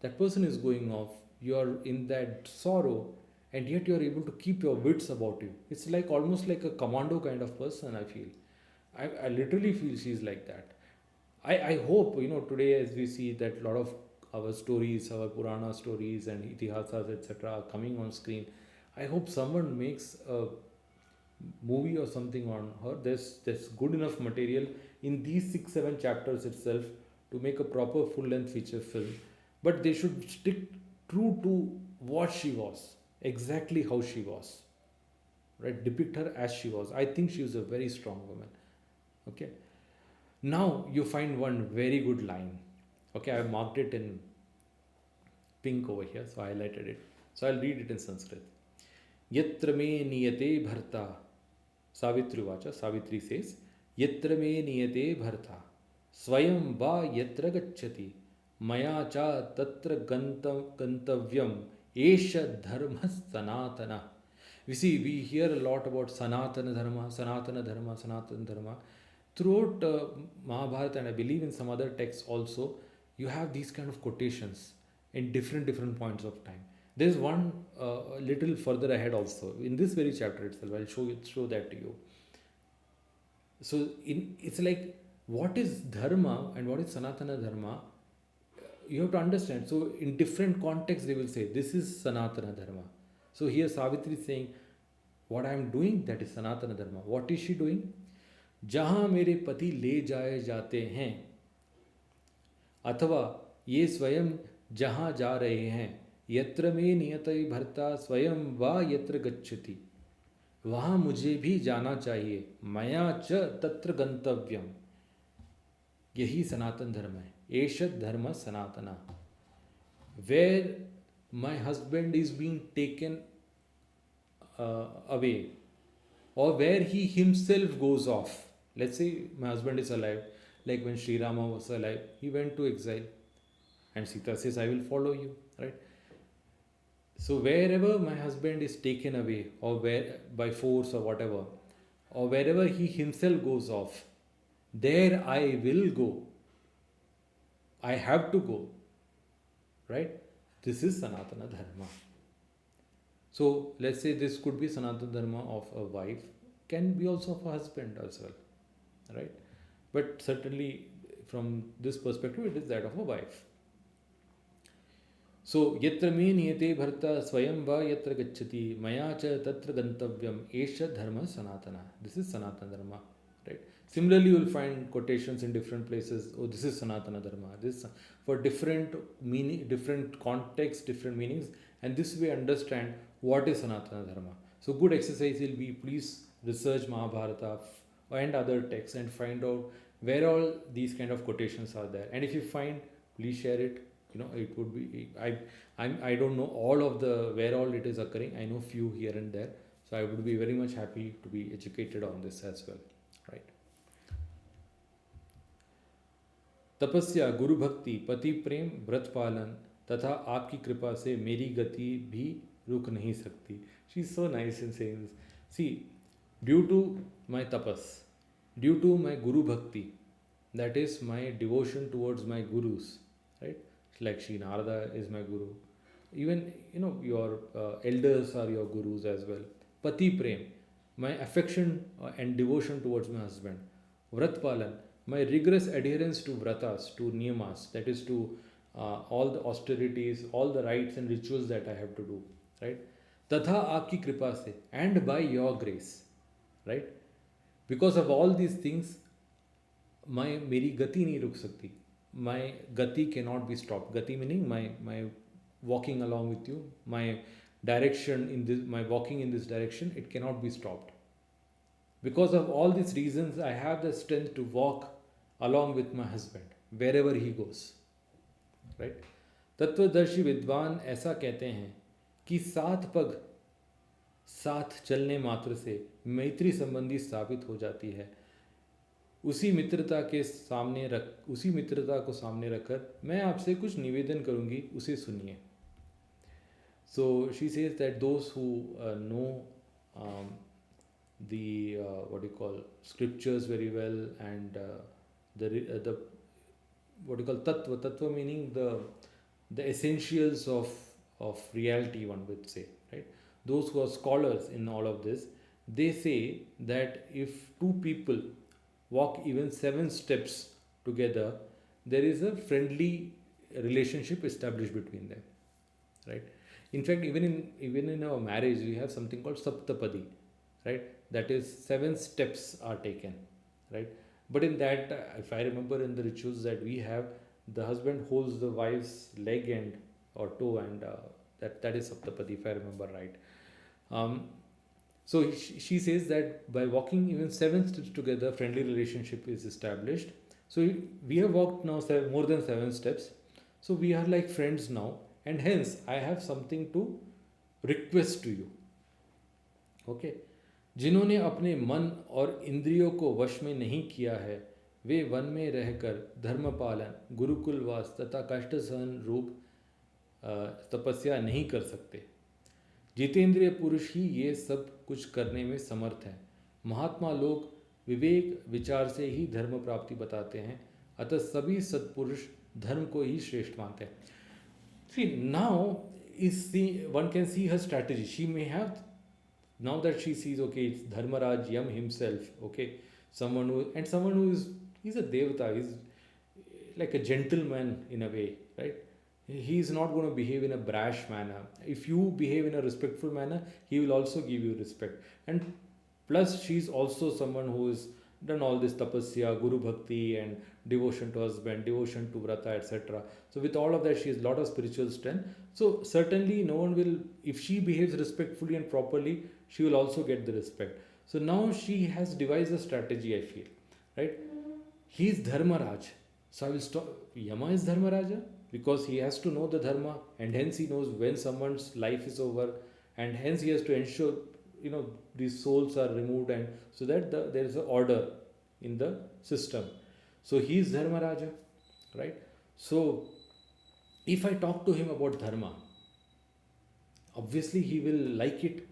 that person is going off, you are in that sorrow, and yet you are able to keep your wits about you. It's like almost like a commando kind of person, I feel. I literally feel she's like that. I hope, today as we see that a lot of our stories, our Purana stories and Itihasas, etc., are coming on screen. I hope someone makes a movie or something on her. There's good enough material in these 6-7 chapters itself to make a proper full-length feature film. But they should stick true to what she was, exactly how she was, right? Depict her as she was. I think she was a very strong woman. Okay. Now you find one very good line. Okay, I marked it in pink over here, so I highlighted it. So I'll read it in Sanskrit. Yatra me niyate bharta. Savitri vacha. Savitri says, Yatra me niyate bharta. Swayam va yatra gacchati. Maya cha tatra gantavyam. Esha dharma sanatana. We see, we hear a lot about Sanatana Dharma, Sanatana Dharma, Sanatana Dharma. Throughout Mahabharata, and I believe in some other texts also, you have these kind of quotations in different points of time. There is one a little further ahead also in this very chapter itself. I'll show that to you. So it's like, what is dharma and what is Sanatana Dharma? You have to understand. So in different contexts, they will say this is Sanatana Dharma. So here Savitri is saying, what I am doing, that is Sanatana Dharma. What is she doing? जहाँ मेरे पति ले जाए जाते हैं, अथवा ये स्वयं जहाँ जा रहे हैं, यत्र में नियते भर्ता स्वयं वा यत्र गच्छति, वहाँ मुझे भी जाना चाहिए, मया च तत्र गंतव्यम. यही सनातन धर्म है. एष धर्म सनातना. Where my husband is being taken away, or where he himself goes off. Let's say my husband is alive, like when Sri Rama was alive, he went to exile, and Sita says, I will follow you, right? So wherever my husband is taken away, or where by force or whatever, or wherever he himself goes off, there I will go. I have to go, right? This is Sanatana Dharma. So let's say this could be Sanatana Dharma of a wife, can be also of a husband as well, right? But certainly from this perspective, it is that of a wife. So yatra me niyate bharta swayam va yatra gacchati maya cha tatra gantavyam esha dharma sanatana. This is Sanatana Dharma, right? Similarly, you will find quotations in different places. Oh, this is Sanatana Dharma. This for different meaning, different contexts, different meanings, and this way understand what is Sanatana Dharma. So good exercise will be, please research Mahabharata and other texts and find out where all these kind of quotations are there. And if you find, please share it. It would be, I don't know all of the where all it is occurring. I know few here and there. So I would be very much happy to be educated on this as well, right? तपस्या, गुरु भक्ति, पति प्रेम, व्रत पालन तथा आपकी कृपा से मेरी गति भी रुक नहीं सकती. She is so nice in saying this. See, due to my tapas, due to my guru bhakti, that is my devotion towards my gurus, right? Like Sri Narada is my guru. Even your elders are your gurus as well. Pati prem, my affection and devotion towards my husband. Vrat palan, my rigorous adherence to vratas, to niyamas, that is to all the austerities, all the rites and rituals that I have to do, right? Tatha aapki kripa se, and by your grace, right? Because of all these things, मेरी गति नहीं रुक सकती. My gati cannot be stopped. Gati meaning my walking along with you, my direction in this, my walking in this direction, it cannot be stopped. Because of all these reasons, I have the strength to walk along with my husband wherever he goes. Right? तत्वदर्शी विद्वान ऐसा कहते हैं कि सात पग साथ चलने मात्र से मैत्री संबंधी स्थापित हो जाती है. उसी मित्रता को सामने रखकर मैं आपसे कुछ निवेदन करूंगी, उसे सुनिए. So she says that those who know the what you call scriptures very well, and the what you call tattva meaning the essentials of reality, one would say, right? Those who are scholars in all of this, they say that if two people walk even 7 steps together, there is a friendly relationship established between them, right? In fact, even in our marriage, we have something called saptapadi, right? That is 7 steps are taken, right? But in that, if I remember in the rituals that we have, the husband holds the wife's leg and or toe, and that is saptapadi, if I remember right. So she says that by walking even 7 steps together, friendly relationship is established. So we have walked now more than 7 steps. So we are like friends now, and hence I have something to request to you. Okay. जिन्होंने अपने मन और इंद्रियों को वश में नहीं किया है, वे वन में रहकर धर्म पालन, गुरुकुलवास तथा कष्ट सहन रूप तपस्या नहीं कर सकते. जितेंद्रिय पुरुष ही ये सब कुछ करने में समर्थ हैं. महात्मा लोग विवेक विचार से ही धर्म प्राप्ति बताते हैं, अतः सभी सत्पुरुष धर्म को ही श्रेष्ठ मानते हैं. See, now one can see her strategy. She may have, now that she sees, okay, it's Dharmaraj Yam himself, okay, someone who is, he's a devata, he's like a gentleman in a way, right? He is not going to behave in a brash manner. If you behave in a respectful manner, he will also give you respect. And plus, she's also someone who has done all this tapasya, guru bhakti, and devotion to husband, devotion to vrata, etc. So with all of that, she has a lot of spiritual strength. So certainly no one will, if she behaves respectfully and properly, she will also get the respect. So now she has devised a strategy, I feel, right? He is Dharmaraj. So I will stop. Yama is Dharmaraja. because he has to know the dharma, and hence he knows when someone's life is over, and hence he has to ensure, these souls are removed, and so that there is a order in the system. So he is Dharmaraja, right? So if I talk to him about dharma, obviously he will like it.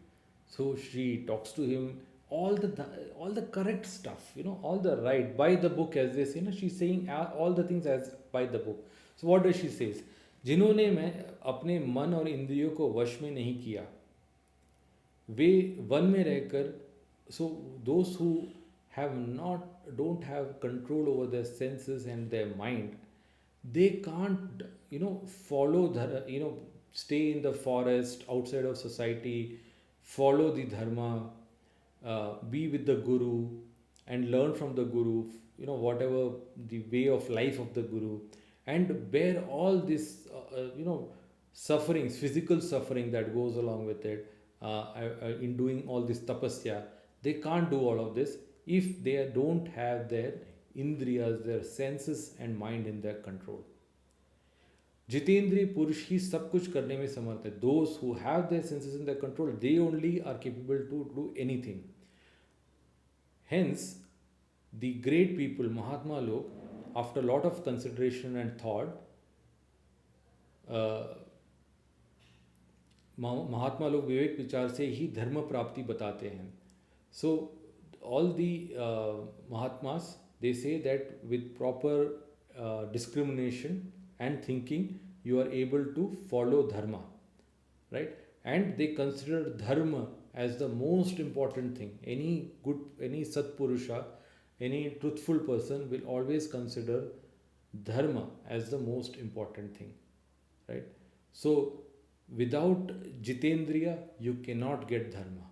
So she talks to him all the correct stuff, all the right by the book, as they say. She's saying all the things as by the book. So what does she says? जिन्होंने मैं अपने मन और इंद्रियों को वश में नहीं किया, वे वन में रहकर, so those who have not don't have control over their senses and their mind, they can't follow stay in the forest outside of society, follow the dharma, be with the guru and learn from the guru, whatever the way of life of the guru, and bear all this sufferings, physical suffering that goes along with it, in doing all this tapasya. They can't do all of this if they don't have their indriyas, their senses and mind in their control. जितेंद्रिय पुरुष ही सब कुछ करने में समर्थ है. Those who have their senses in their control, they only are capable to do anything. Hence, the great people, Mahatma log, after a lot of consideration and thought, महात्मा लोग विवेक विचार से ही धर्म प्राप्ति बताते हैं. So all the Mahatmas, they say that with proper discrimination and thinking, you are able to follow dharma, right? And they consider dharma as the most important thing. Any satpurusha, any truthful person will always consider dharma as the most important thing, right? So without jitendriya, you cannot get dharma,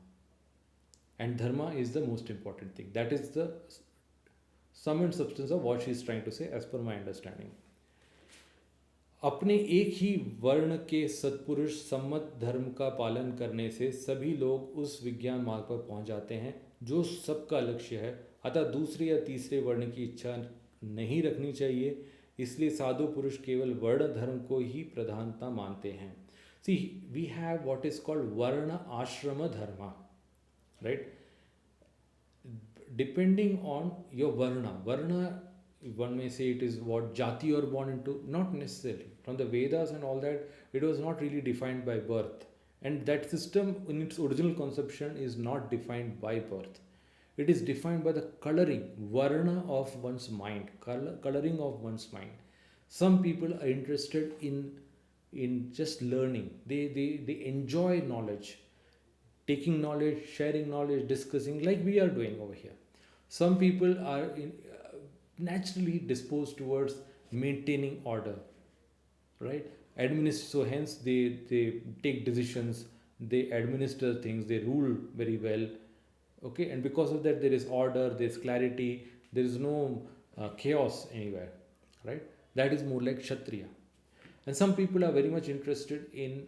and dharma is the most important thing. That is the sum and substance of what she is trying to say, as per my understanding. अपने एक ही वर्ण के सत्पुरुष सम्मत धर्म का पालन करने से सभी लोग उस विज्ञान मार्ग पर पहुंच जाते हैं जो सबका लक्ष्य है. अतः दूसरे या तीसरे वर्ण की इच्छा नहीं रखनी चाहिए. इसलिए साधु पुरुष केवल वर्ण धर्म को ही प्रधानता मानते हैं. See we have what is called varna ashram dharma, right? Depending on your varna, one may say it is what jati you are born into. Not necessarily. From the Vedas and all that, it was not really defined by birth, and that system in its original conception is not defined by birth. It is defined by the coloring, varna of one's mind, coloring of one's mind. Some people are interested in just learning. They enjoy knowledge, taking knowledge, sharing knowledge, discussing, like we are doing over here. Some people are naturally disposed towards maintaining order, right? So hence they take decisions, they administer things, they rule very well, okay? And because of that, there is order, there is clarity, there is no chaos anywhere, right? That is more like Kshatriya. And some people are very much interested in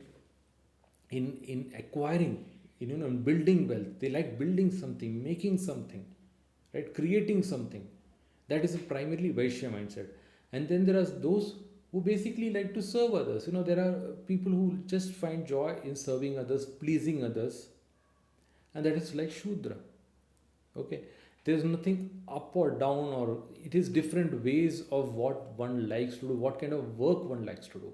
acquiring, in building wealth. They like building something, making something, right? Creating something. That is a primarily Vaishya mindset. And then there are those who basically like to serve others. There are people who just find joy in serving others, pleasing others, and that is like Shudra. Okay, there is nothing up or down, or it is different ways of what one likes to do, what kind of work one likes to do.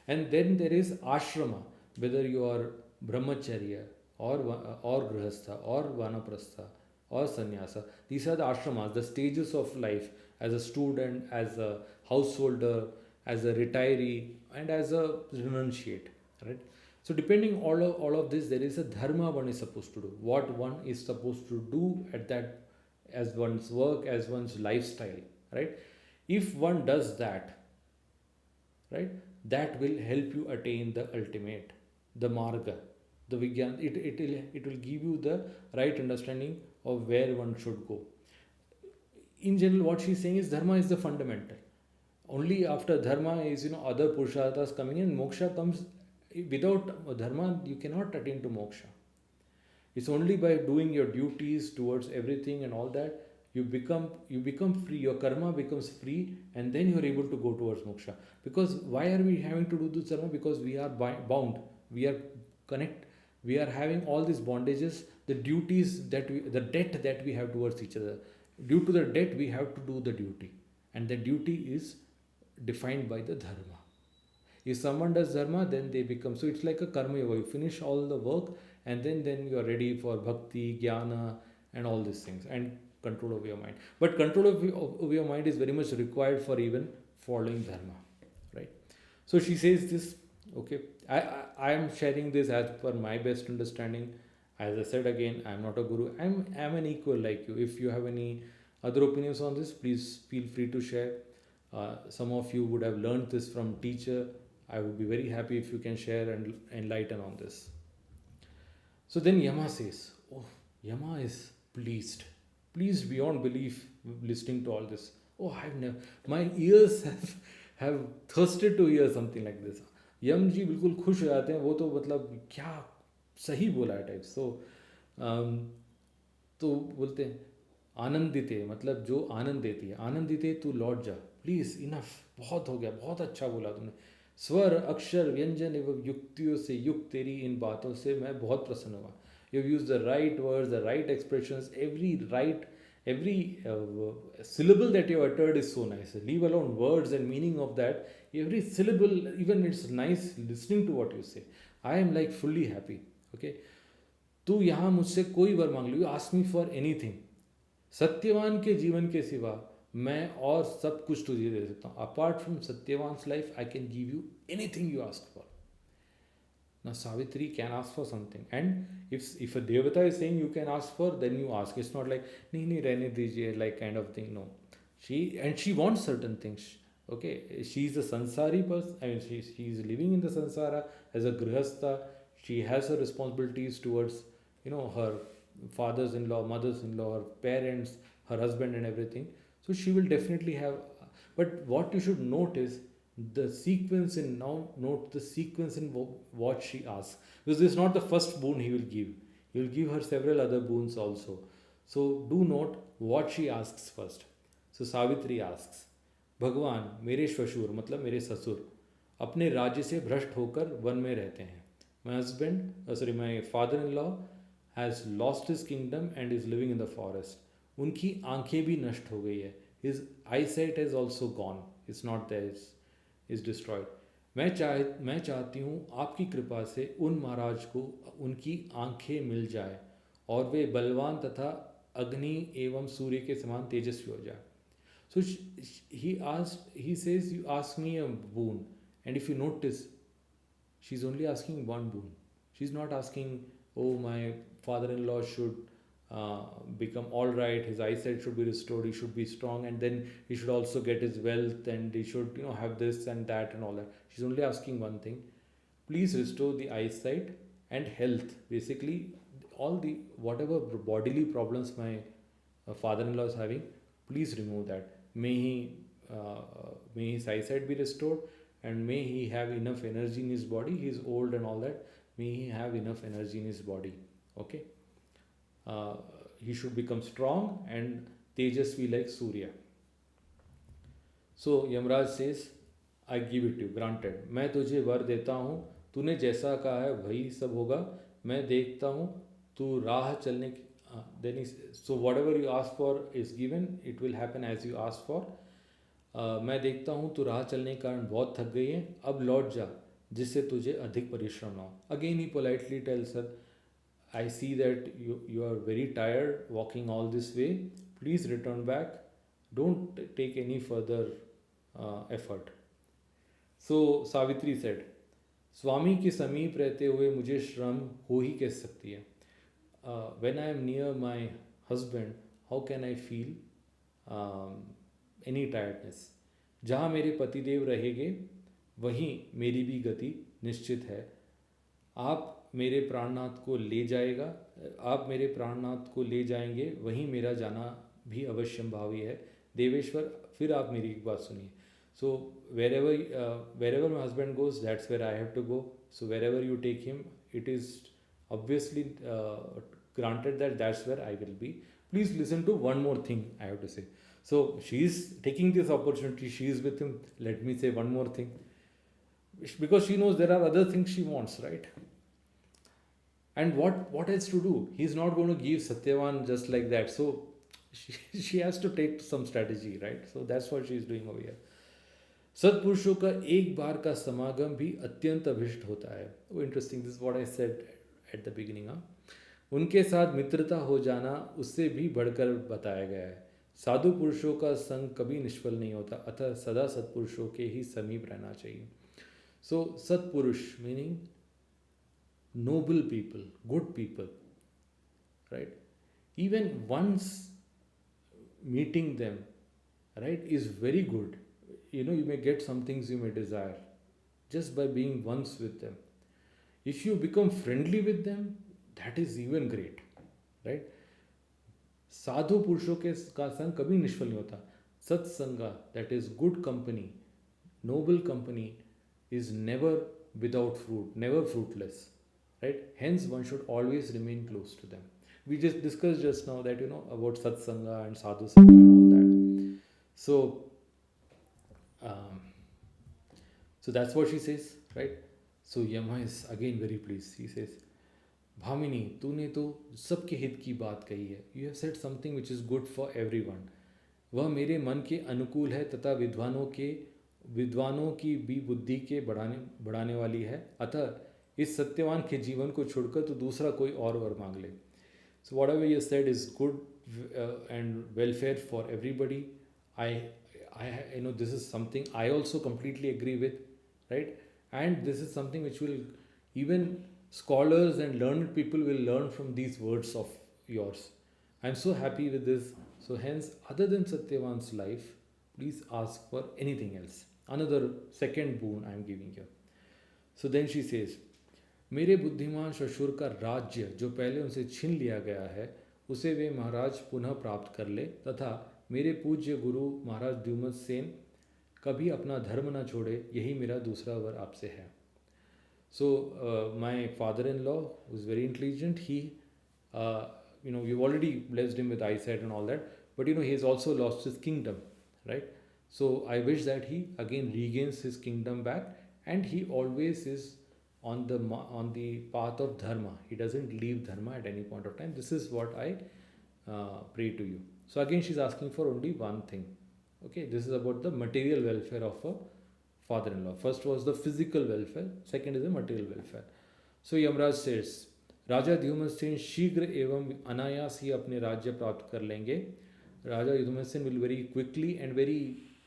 And then there is ashrama, whether you are brahmacharya or grihastha or vanaprastha or sannyasa. These are the ashramas, the stages of life, as a student, as a householder, as a retiree, and as a renunciate, right? So depending all of this, there is a dharma one is supposed to do, what one is supposed to do at that, as one's work, as one's lifestyle, right? If one does that, right, that will help you attain the ultimate, the marga, the vigyan. It will give you the right understanding of where one should go. In general, what she's saying is dharma is the fundamental. Only after dharma is, other purusharthas coming in. Moksha comes. Without dharma, you cannot attain to moksha. It's only by doing your duties towards everything and all that, you become free, your karma becomes free, and then you are able to go towards moksha. Because why are we having to do this karma? Because we are bound, we are connect, we are having all these bondages, the duties that the debt that we have towards each other. Due to the debt we have to do the duty, and the duty is defined by the dharma. If someone does dharma, then they become, so it's like a karma yoga. You finish all the work, and then you are ready for bhakti, jnana, and all these things, and control over your mind. But control over your mind is very much required for even following dharma, right? So she says this. Okay, I am sharing this as per my best understanding. As I said again, I am not a guru. I'm an equal like you. If you have any other opinions on this, please feel free to share. Some of you would have learned this from teacher. I would be very happy if you can share and enlighten on this. So then Yama says, "Oh, Yama is pleased beyond belief, listening to all this. Oh, I've never, my ears have thirsted to hear something like this." यम जी बिल्कुल खुश हो जाते हैं, वो तो मतलब क्या सही बोला है टाइप। सो तो बोलते हैं आनंदिते, मतलब जो आनंद देती है, आनंदिते तू लौट जा, प्लीज़ इनफ, बहुत हो गया, बहुत अच्छा बोला तुमने। स्वर अक्षर व्यंजन एवं युक्तियों से युक्त तेरी इन बातों से मैं बहुत प्रसन्न हुआ। You use the right words, the right expressions, every syllable that you uttered is so nice. Leave alone words and meaning of that. Every syllable, even it's nice listening to what you say. I am like fully happy. Okay, तू यहाँ मुझसे कोई वर मांग लो, you ask me for anything, Satyavan के जीवन के सिवा मैं और सब कुछ तुझे दे सकता हूँ। Apart from Satyavan's life I can give you anything you ask for. Now Savitri can ask for something, and if a devata is saying you can ask for, then you ask. It's not like nahi nahi rehne dijiye, like kind of thing. No, she wants certain things. Okay, she's a sansari person. I mean, she's living in the sansara as a grihastha. She has her responsibilities towards her fathers-in-law, mothers-in-law, her parents, her husband, and everything. So she will definitely have. But what you should note is the sequence in, now note the sequence in what she asks, because this is not the first boon he will give. He will give her several other boons also. So do note what she asks first. So Savitri asks, भगवान मेरे श्वशुर मतलब मेरे ससुर अपने राज्य से भ्रष्ट होकर वन में रहते हैं। My father in law has lost his kingdom and is living in the forest. उनकी आंखें भी नष्ट हो गई है. His eyesight has also gone. It's not there. Is destroyed. मैं चाहती हूँ आपकी कृपा से उन महाराज को उनकी आंखें मिल जाए और वे बलवान तथा अग्नि एवं सूर्य के समान तेजस्वी हो जाए. So he says, you ask me a boon, and if you notice, she's only asking one boon. She's not asking, oh, my father-in-law should become all right, his eyesight should be restored, he should be strong, and then he should also get his wealth, and he should have this and that and all that. She's only asking one thing: please restore the eyesight and health. Basically, all the whatever bodily problems my father-in-law is having, please remove that. May his eyesight be restored, and may he have enough energy in his body. He is old and all that. May he have enough energy in his body. Okay. He should become strong and tejasvi like Surya. So Yamraj says, I give it to you, granted. मैं तुझे वर देता हूँ, तूने जैसा कहा है वही सब होगा. मैं देखता हूँ तू राह चलने की. Then so whatever you ask for is given. It will happen as you ask for. मैं देखता हूँ तू राह चलने के कारण बहुत थक गई है. अब लौट जा जिससे तुझे अधिक परिश्रम ना हो. Again he politely tells her, I see that you are very tired walking all this way. Please return back. Don't take any further effort. So Savitri said, स्वामी के समीप रहते हुए मुझे श्रम हो ही कैसे सकती है. When I am near my husband, how can I feel any tiredness? जहाँ मेरे पतिदेव रहेंगे वहीं मेरी भी गति निश्चित है. आप मेरे प्राणनाथ को ले जाएंगे वहीं मेरा जाना भी अवश्यम भावी है. देवेश्वर, फिर आप मेरी एक बात सुनिए. So wherever my husband goes, that's where I have to go. So wherever you take him, it is obviously granted that that's where I will be. please listen to one more thing I have to say. So she is taking this opportunity, she is with him, let me say one more thing, because she knows there are other things she wants, right? And what else to do? He's not going to give Satyavan just like that. So she has to take some strategy, right? So that's what she is doing over here. सत्पुरुषों का एक बार का समागम भी अत्यंत अभिष्ट होता है. वो interesting, this what I said at the beginning. उनके साथ मित्रता हो जाना उससे भी बढ़कर बताया गया है. साधु पुरुषों का संग कभी निष्फल नहीं होता, अतः सदा सत्पुरुषों के ही समीप रहना चाहिए. सो सत्पुरुष meaning noble people, good people, right? Even once meeting them, right, is very good. You know, you may get some things you may desire just by being once with them. If you become friendly with them, that is even great, right? साधु पुरुषों के का संग कभी निष्फल नहीं होता. सत्संगा, that is good company, noble company, is never without fruit, never fruitless, right? Hence one should always remain close to them. We just discussed just now that, you know, about satsanga and sadhu sangha and all that. So um, so that's what she says, right? So Yama is again very pleased. He says, भामिनी, तूने तो सबके हित की बात कही है. You have said something which is good for everyone. वह मेरे मन के अनुकूल है तथा विद्वानों की भी बुद्धि के बढ़ाने वाली है. अतः इस सत्यवान के जीवन को छोड़कर तो दूसरा कोई और वर मांग ले. So what ever you said is good and welfare for everybody. I know this is something I also completely agree with, right? And this is something which will, even scholars and learned people will learn from these words of yours. I'm so happy with this. So hence, other than Satyavan's life, please ask for anything else. Another second boon I'm giving you. So then she says, मेरे बुद्धिमान ससुर का राज्य जो पहले उनसे छीन लिया गया है उसे वे महाराज पुनः प्राप्त कर ले, तथा मेरे पूज्य गुरु महाराज द्युमत सेन कभी अपना धर्म न छोड़े, यही मेरा दूसरा वर आपसे है. So my father-in-law, who is very intelligent, he, you know, you've already blessed him with eyesight and all that, but you know, he has also lost his kingdom, right? So I wish that he again regains his kingdom back, and he always is on the path of dharma. He doesn't leave dharma at any point of time. This is what I pray to you. So again, she's asking for only one thing. Okay, this is about the material welfare of a father-in-law. First was the physical welfare, second is the material welfare. So Yamraj says, राजा द्युमत्सेन शीघ्र एवं अनायास ही अपने राज्य प्राप्त कर लेंगे. राजा Dyumatsena will very quickly and very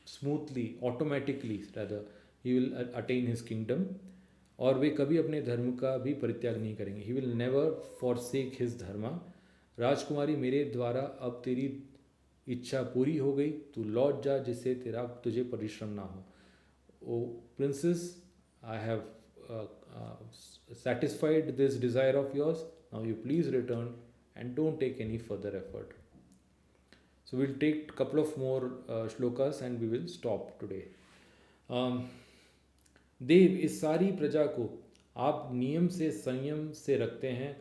smoothly, automatically rather, he will attain his kingdom. और वे कभी अपने धर्म का भी परित्याग नहीं करेंगे. He will never forsake his dharma. राजकुमारी, मेरे द्वारा अब तेरी इच्छा पूरी हो गई, तू लौट जा जिससे तुझे परिश्रम ना हो. Oh princess, I have satisfied this desire of yours. Now you please return and don't take any further effort. So we'll take a couple of more shlokas and we will stop today. देव, इस सारी प्रजा को आप नियम से संयम से रखते हैं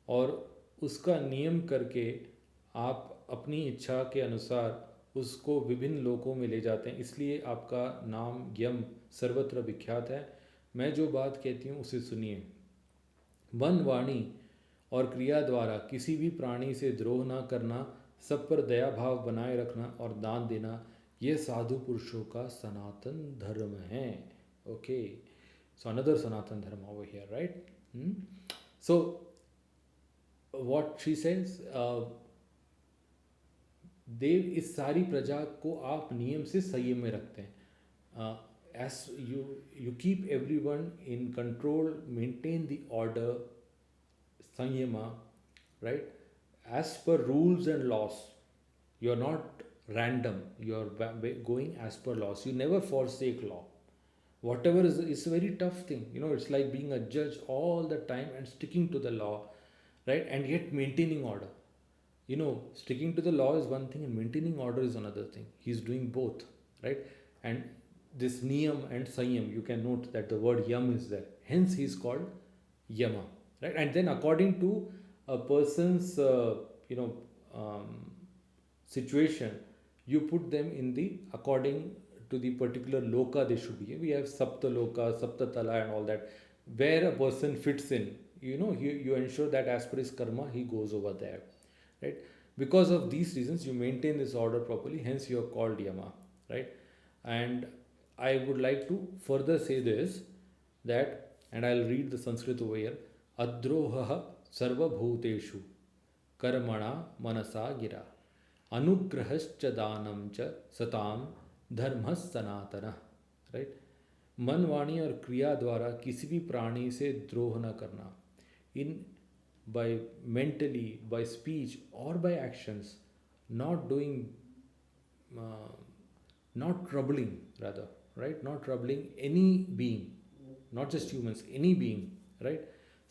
और उसका नियम करके आप अपनी इच्छा के अनुसार उसको विभिन्न लोकों में ले जाते हैं, इसलिए आपका नाम यम सर्वत्र विख्यात है. मैं जो बात कहती हूँ उसे सुनिए. मन, वाणी और क्रिया द्वारा किसी भी प्राणी से द्रोह ना करना, सब पर दया भाव बनाए रखना और दान देना, यह साधु पुरुषों का सनातन धर्म है. Okay, so another Sanatan Dharma over here, right? So what she says, Dev, इस सारी प्रजा को आप नियम से संयम में रखते हैं. As you keep everyone in control, maintain the order, sanyama, right? As per rules and laws. You are not random. You are going as per laws. You never forsake law. Whatever is a very tough thing. You know, it's like being a judge all the time and sticking to the law, right? And yet maintaining order. You know, sticking to the law is one thing and maintaining order is another thing. He's doing both, right? And this niyam and sanyam, you can note that the word yam is there. Hence he is called yama, right? And then according to a person's, situation, you put them in the according to the particular loka they should be. We have sapta loka, sapta tala, and all that. Where a person fits in, you ensure that as per his karma, he goes over there, right? Because of these reasons, you maintain this order properly. Hence, you are called Yama, right? And I would like to further say this, that, and I'll read the Sanskrit over here. Adroha sarva bhuteshu कर्मणा मनसा गिरा अनुग्रहश्च दानं च सताम धर्म सनातन, right? मन वाणी और क्रिया द्वारा किसी भी प्राणी से द्रोह न करना, इन by mentally, by speech, or by actions, not doing, not troubling, rather, right? Not troubling any being, not just humans, any being, right?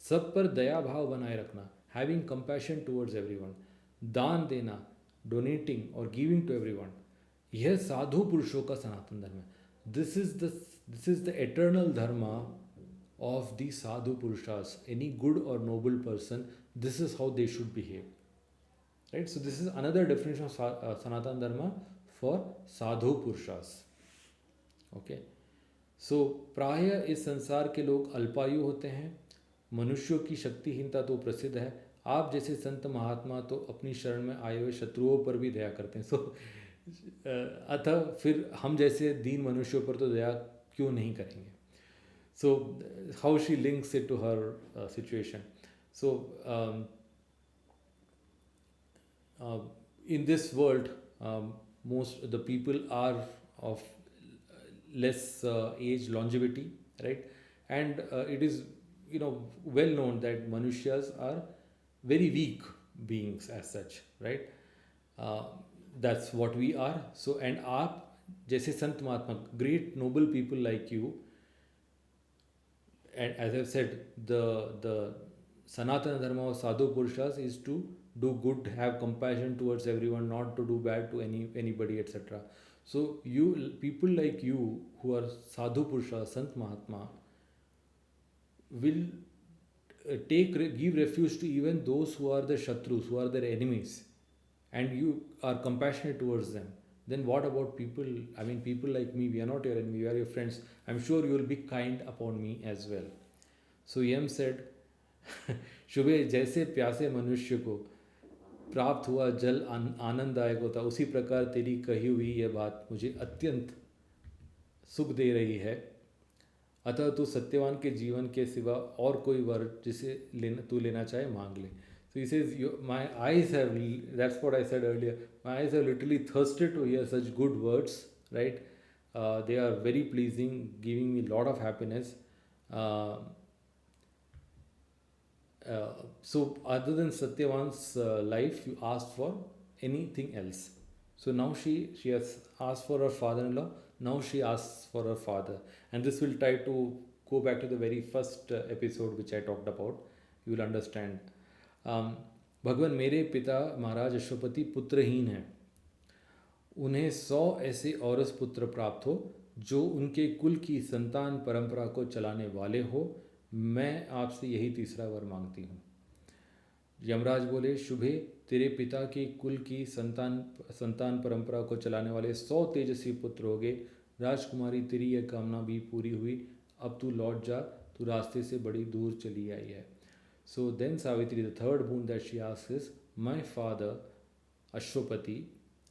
सब पर दया भाव बनाए रखना, having compassion towards everyone, दान देना, donating or giving to everyone, यह साधु पुरुषों का सनातन धर्म है. This is the eternal dharma of the sadhu purushas. Any good or noble person, this is how they should behave, right? So this is another definition of sanatana dharma for sadhu purushas. Okay, so प्राय इस संसार के लोग अल्पायु होते हैं. मनुष्यों की शक्तिहीनता तो प्रसिद्ध है. आप जैसे संत महात्मा तो अपनी शरण में आए हुए शत्रुओं पर भी दया करते हैं. सो अतः फिर हम जैसे दीन मनुष्यों पर तो दया क्यों नहीं करेंगे? So how she links it to her situation. So in this world, most the people are of less age, longevity, right? And it is well known that manushas are very weak beings as such, right? uh, that's what we are. So, and आप जैसे संत महात्मा, great noble people like you, and as I've said, the Sanatana Dharma of Sadhu Purushas is to do good, have compassion towards everyone, not to do bad to anybody, etc. So you people like you who are Sadhu Purushas, Sant Mahatma, will give refuge to even those who are the Shatrus, who are their enemies, and you are compassionate towards them. Then what about people? I mean, people like me, we are not your enemy, we are your friends. I'm sure you will be kind upon me as well. So Yam said, शुभे जैसे प्यासे मनुष्य को प्राप्त हुआ जल आनंददायक होता, उसी प्रकार तेरी कही हुई यह बात मुझे अत्यंत सुख दे रही है. अतः तू सत्यवान के जीवन के सिवा और कोई वर जिसे तू लेना चाहे मांग ले. So he says, my eyes have, that's what I said earlier, my eyes have literally thirsted to hear such good words, right? They are very pleasing, giving me a lot of happiness. So other than Satyavan's life, you asked for anything else. So now she has asked for her father-in-law, now she asks for her father. And this will try to go back to the very first episode which I talked about. You will understand. भगवान, मेरे पिता महाराज अश्वपति पुत्रहीन हैं. उन्हें 100 ऐसे औरस पुत्र प्राप्त हो जो उनके कुल की संतान परंपरा को चलाने वाले हो. मैं आपसे यही तीसरा वर मांगती हूँ. यमराज बोले, शुभे, तेरे पिता के कुल की संतान परंपरा को चलाने वाले 100 तेजस्वी पुत्र हो गए. राजकुमारी, तेरी यह कामना भी पूरी हुई. अब तू लौट जा, तू रास्ते से बड़ी दूर चली आई है. So then Savitri, the third boon that she asks is, my father Ashwapati,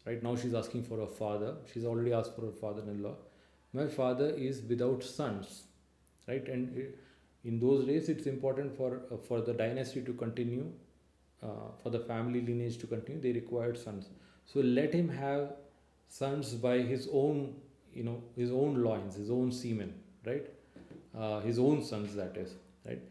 right now she's asking for a father, she's already asked for a father-in-law. My father is without sons, right? And in those days it's important for the dynasty to continue, for the family lineage to continue, they required sons. So let him have sons by his own, his own loins, his own semen, right? His own sons, that is, right?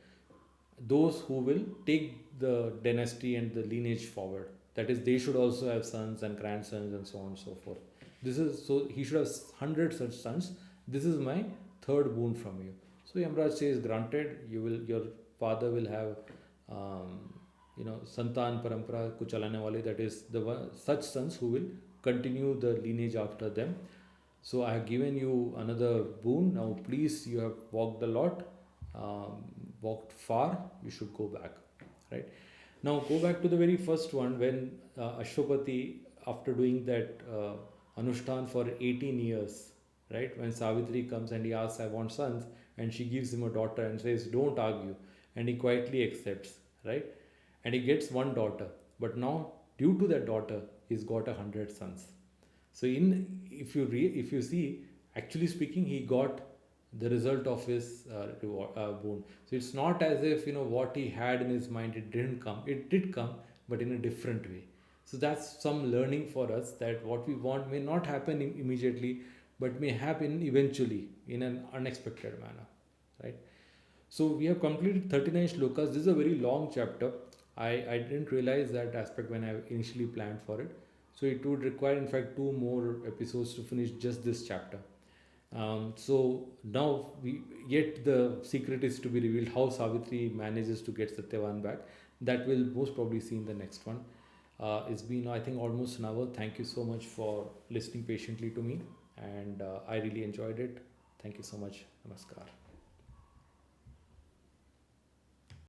Those who will take the dynasty and the lineage forward. That is, they should also have sons and grandsons and so on and so forth. This is, so he should have 100 such sons. This is my third boon from you. So Yamraj says, granted, your father will have, santan parampara ko chalane wale, that is such sons who will continue the lineage after them. So I have given you another boon. Now please, you have walked a lot. Walked far, you should go back, right? Now go back to the very first one, when Ashwapati after doing that Anushtan for 18 years, right? When Savitri comes and he asks, I want sons, and she gives him a daughter and says, don't argue. And he quietly accepts, right? And he gets one daughter. But now, due to that daughter, he's got 100 sons. So if you see, actually speaking, he got the result of his boon. So it's not as if what he had in his mind it didn't come. It did come, but in a different way. So that's some learning for us, that what we want may not happen immediately, but may happen eventually in an unexpected manner, right? So we have completed 39 shlokas. This is a very long chapter. I didn't realize that aspect when I initially planned for it. So it would require, in fact, two more episodes to finish just this chapter. So now, yet the secret is to be revealed, how Savitri manages to get Satyavan back. That will most probably see in the next one. It's been, I think, almost an hour. Thank you so much for listening patiently to me, and I really enjoyed it. Thank you so much. Namaskar.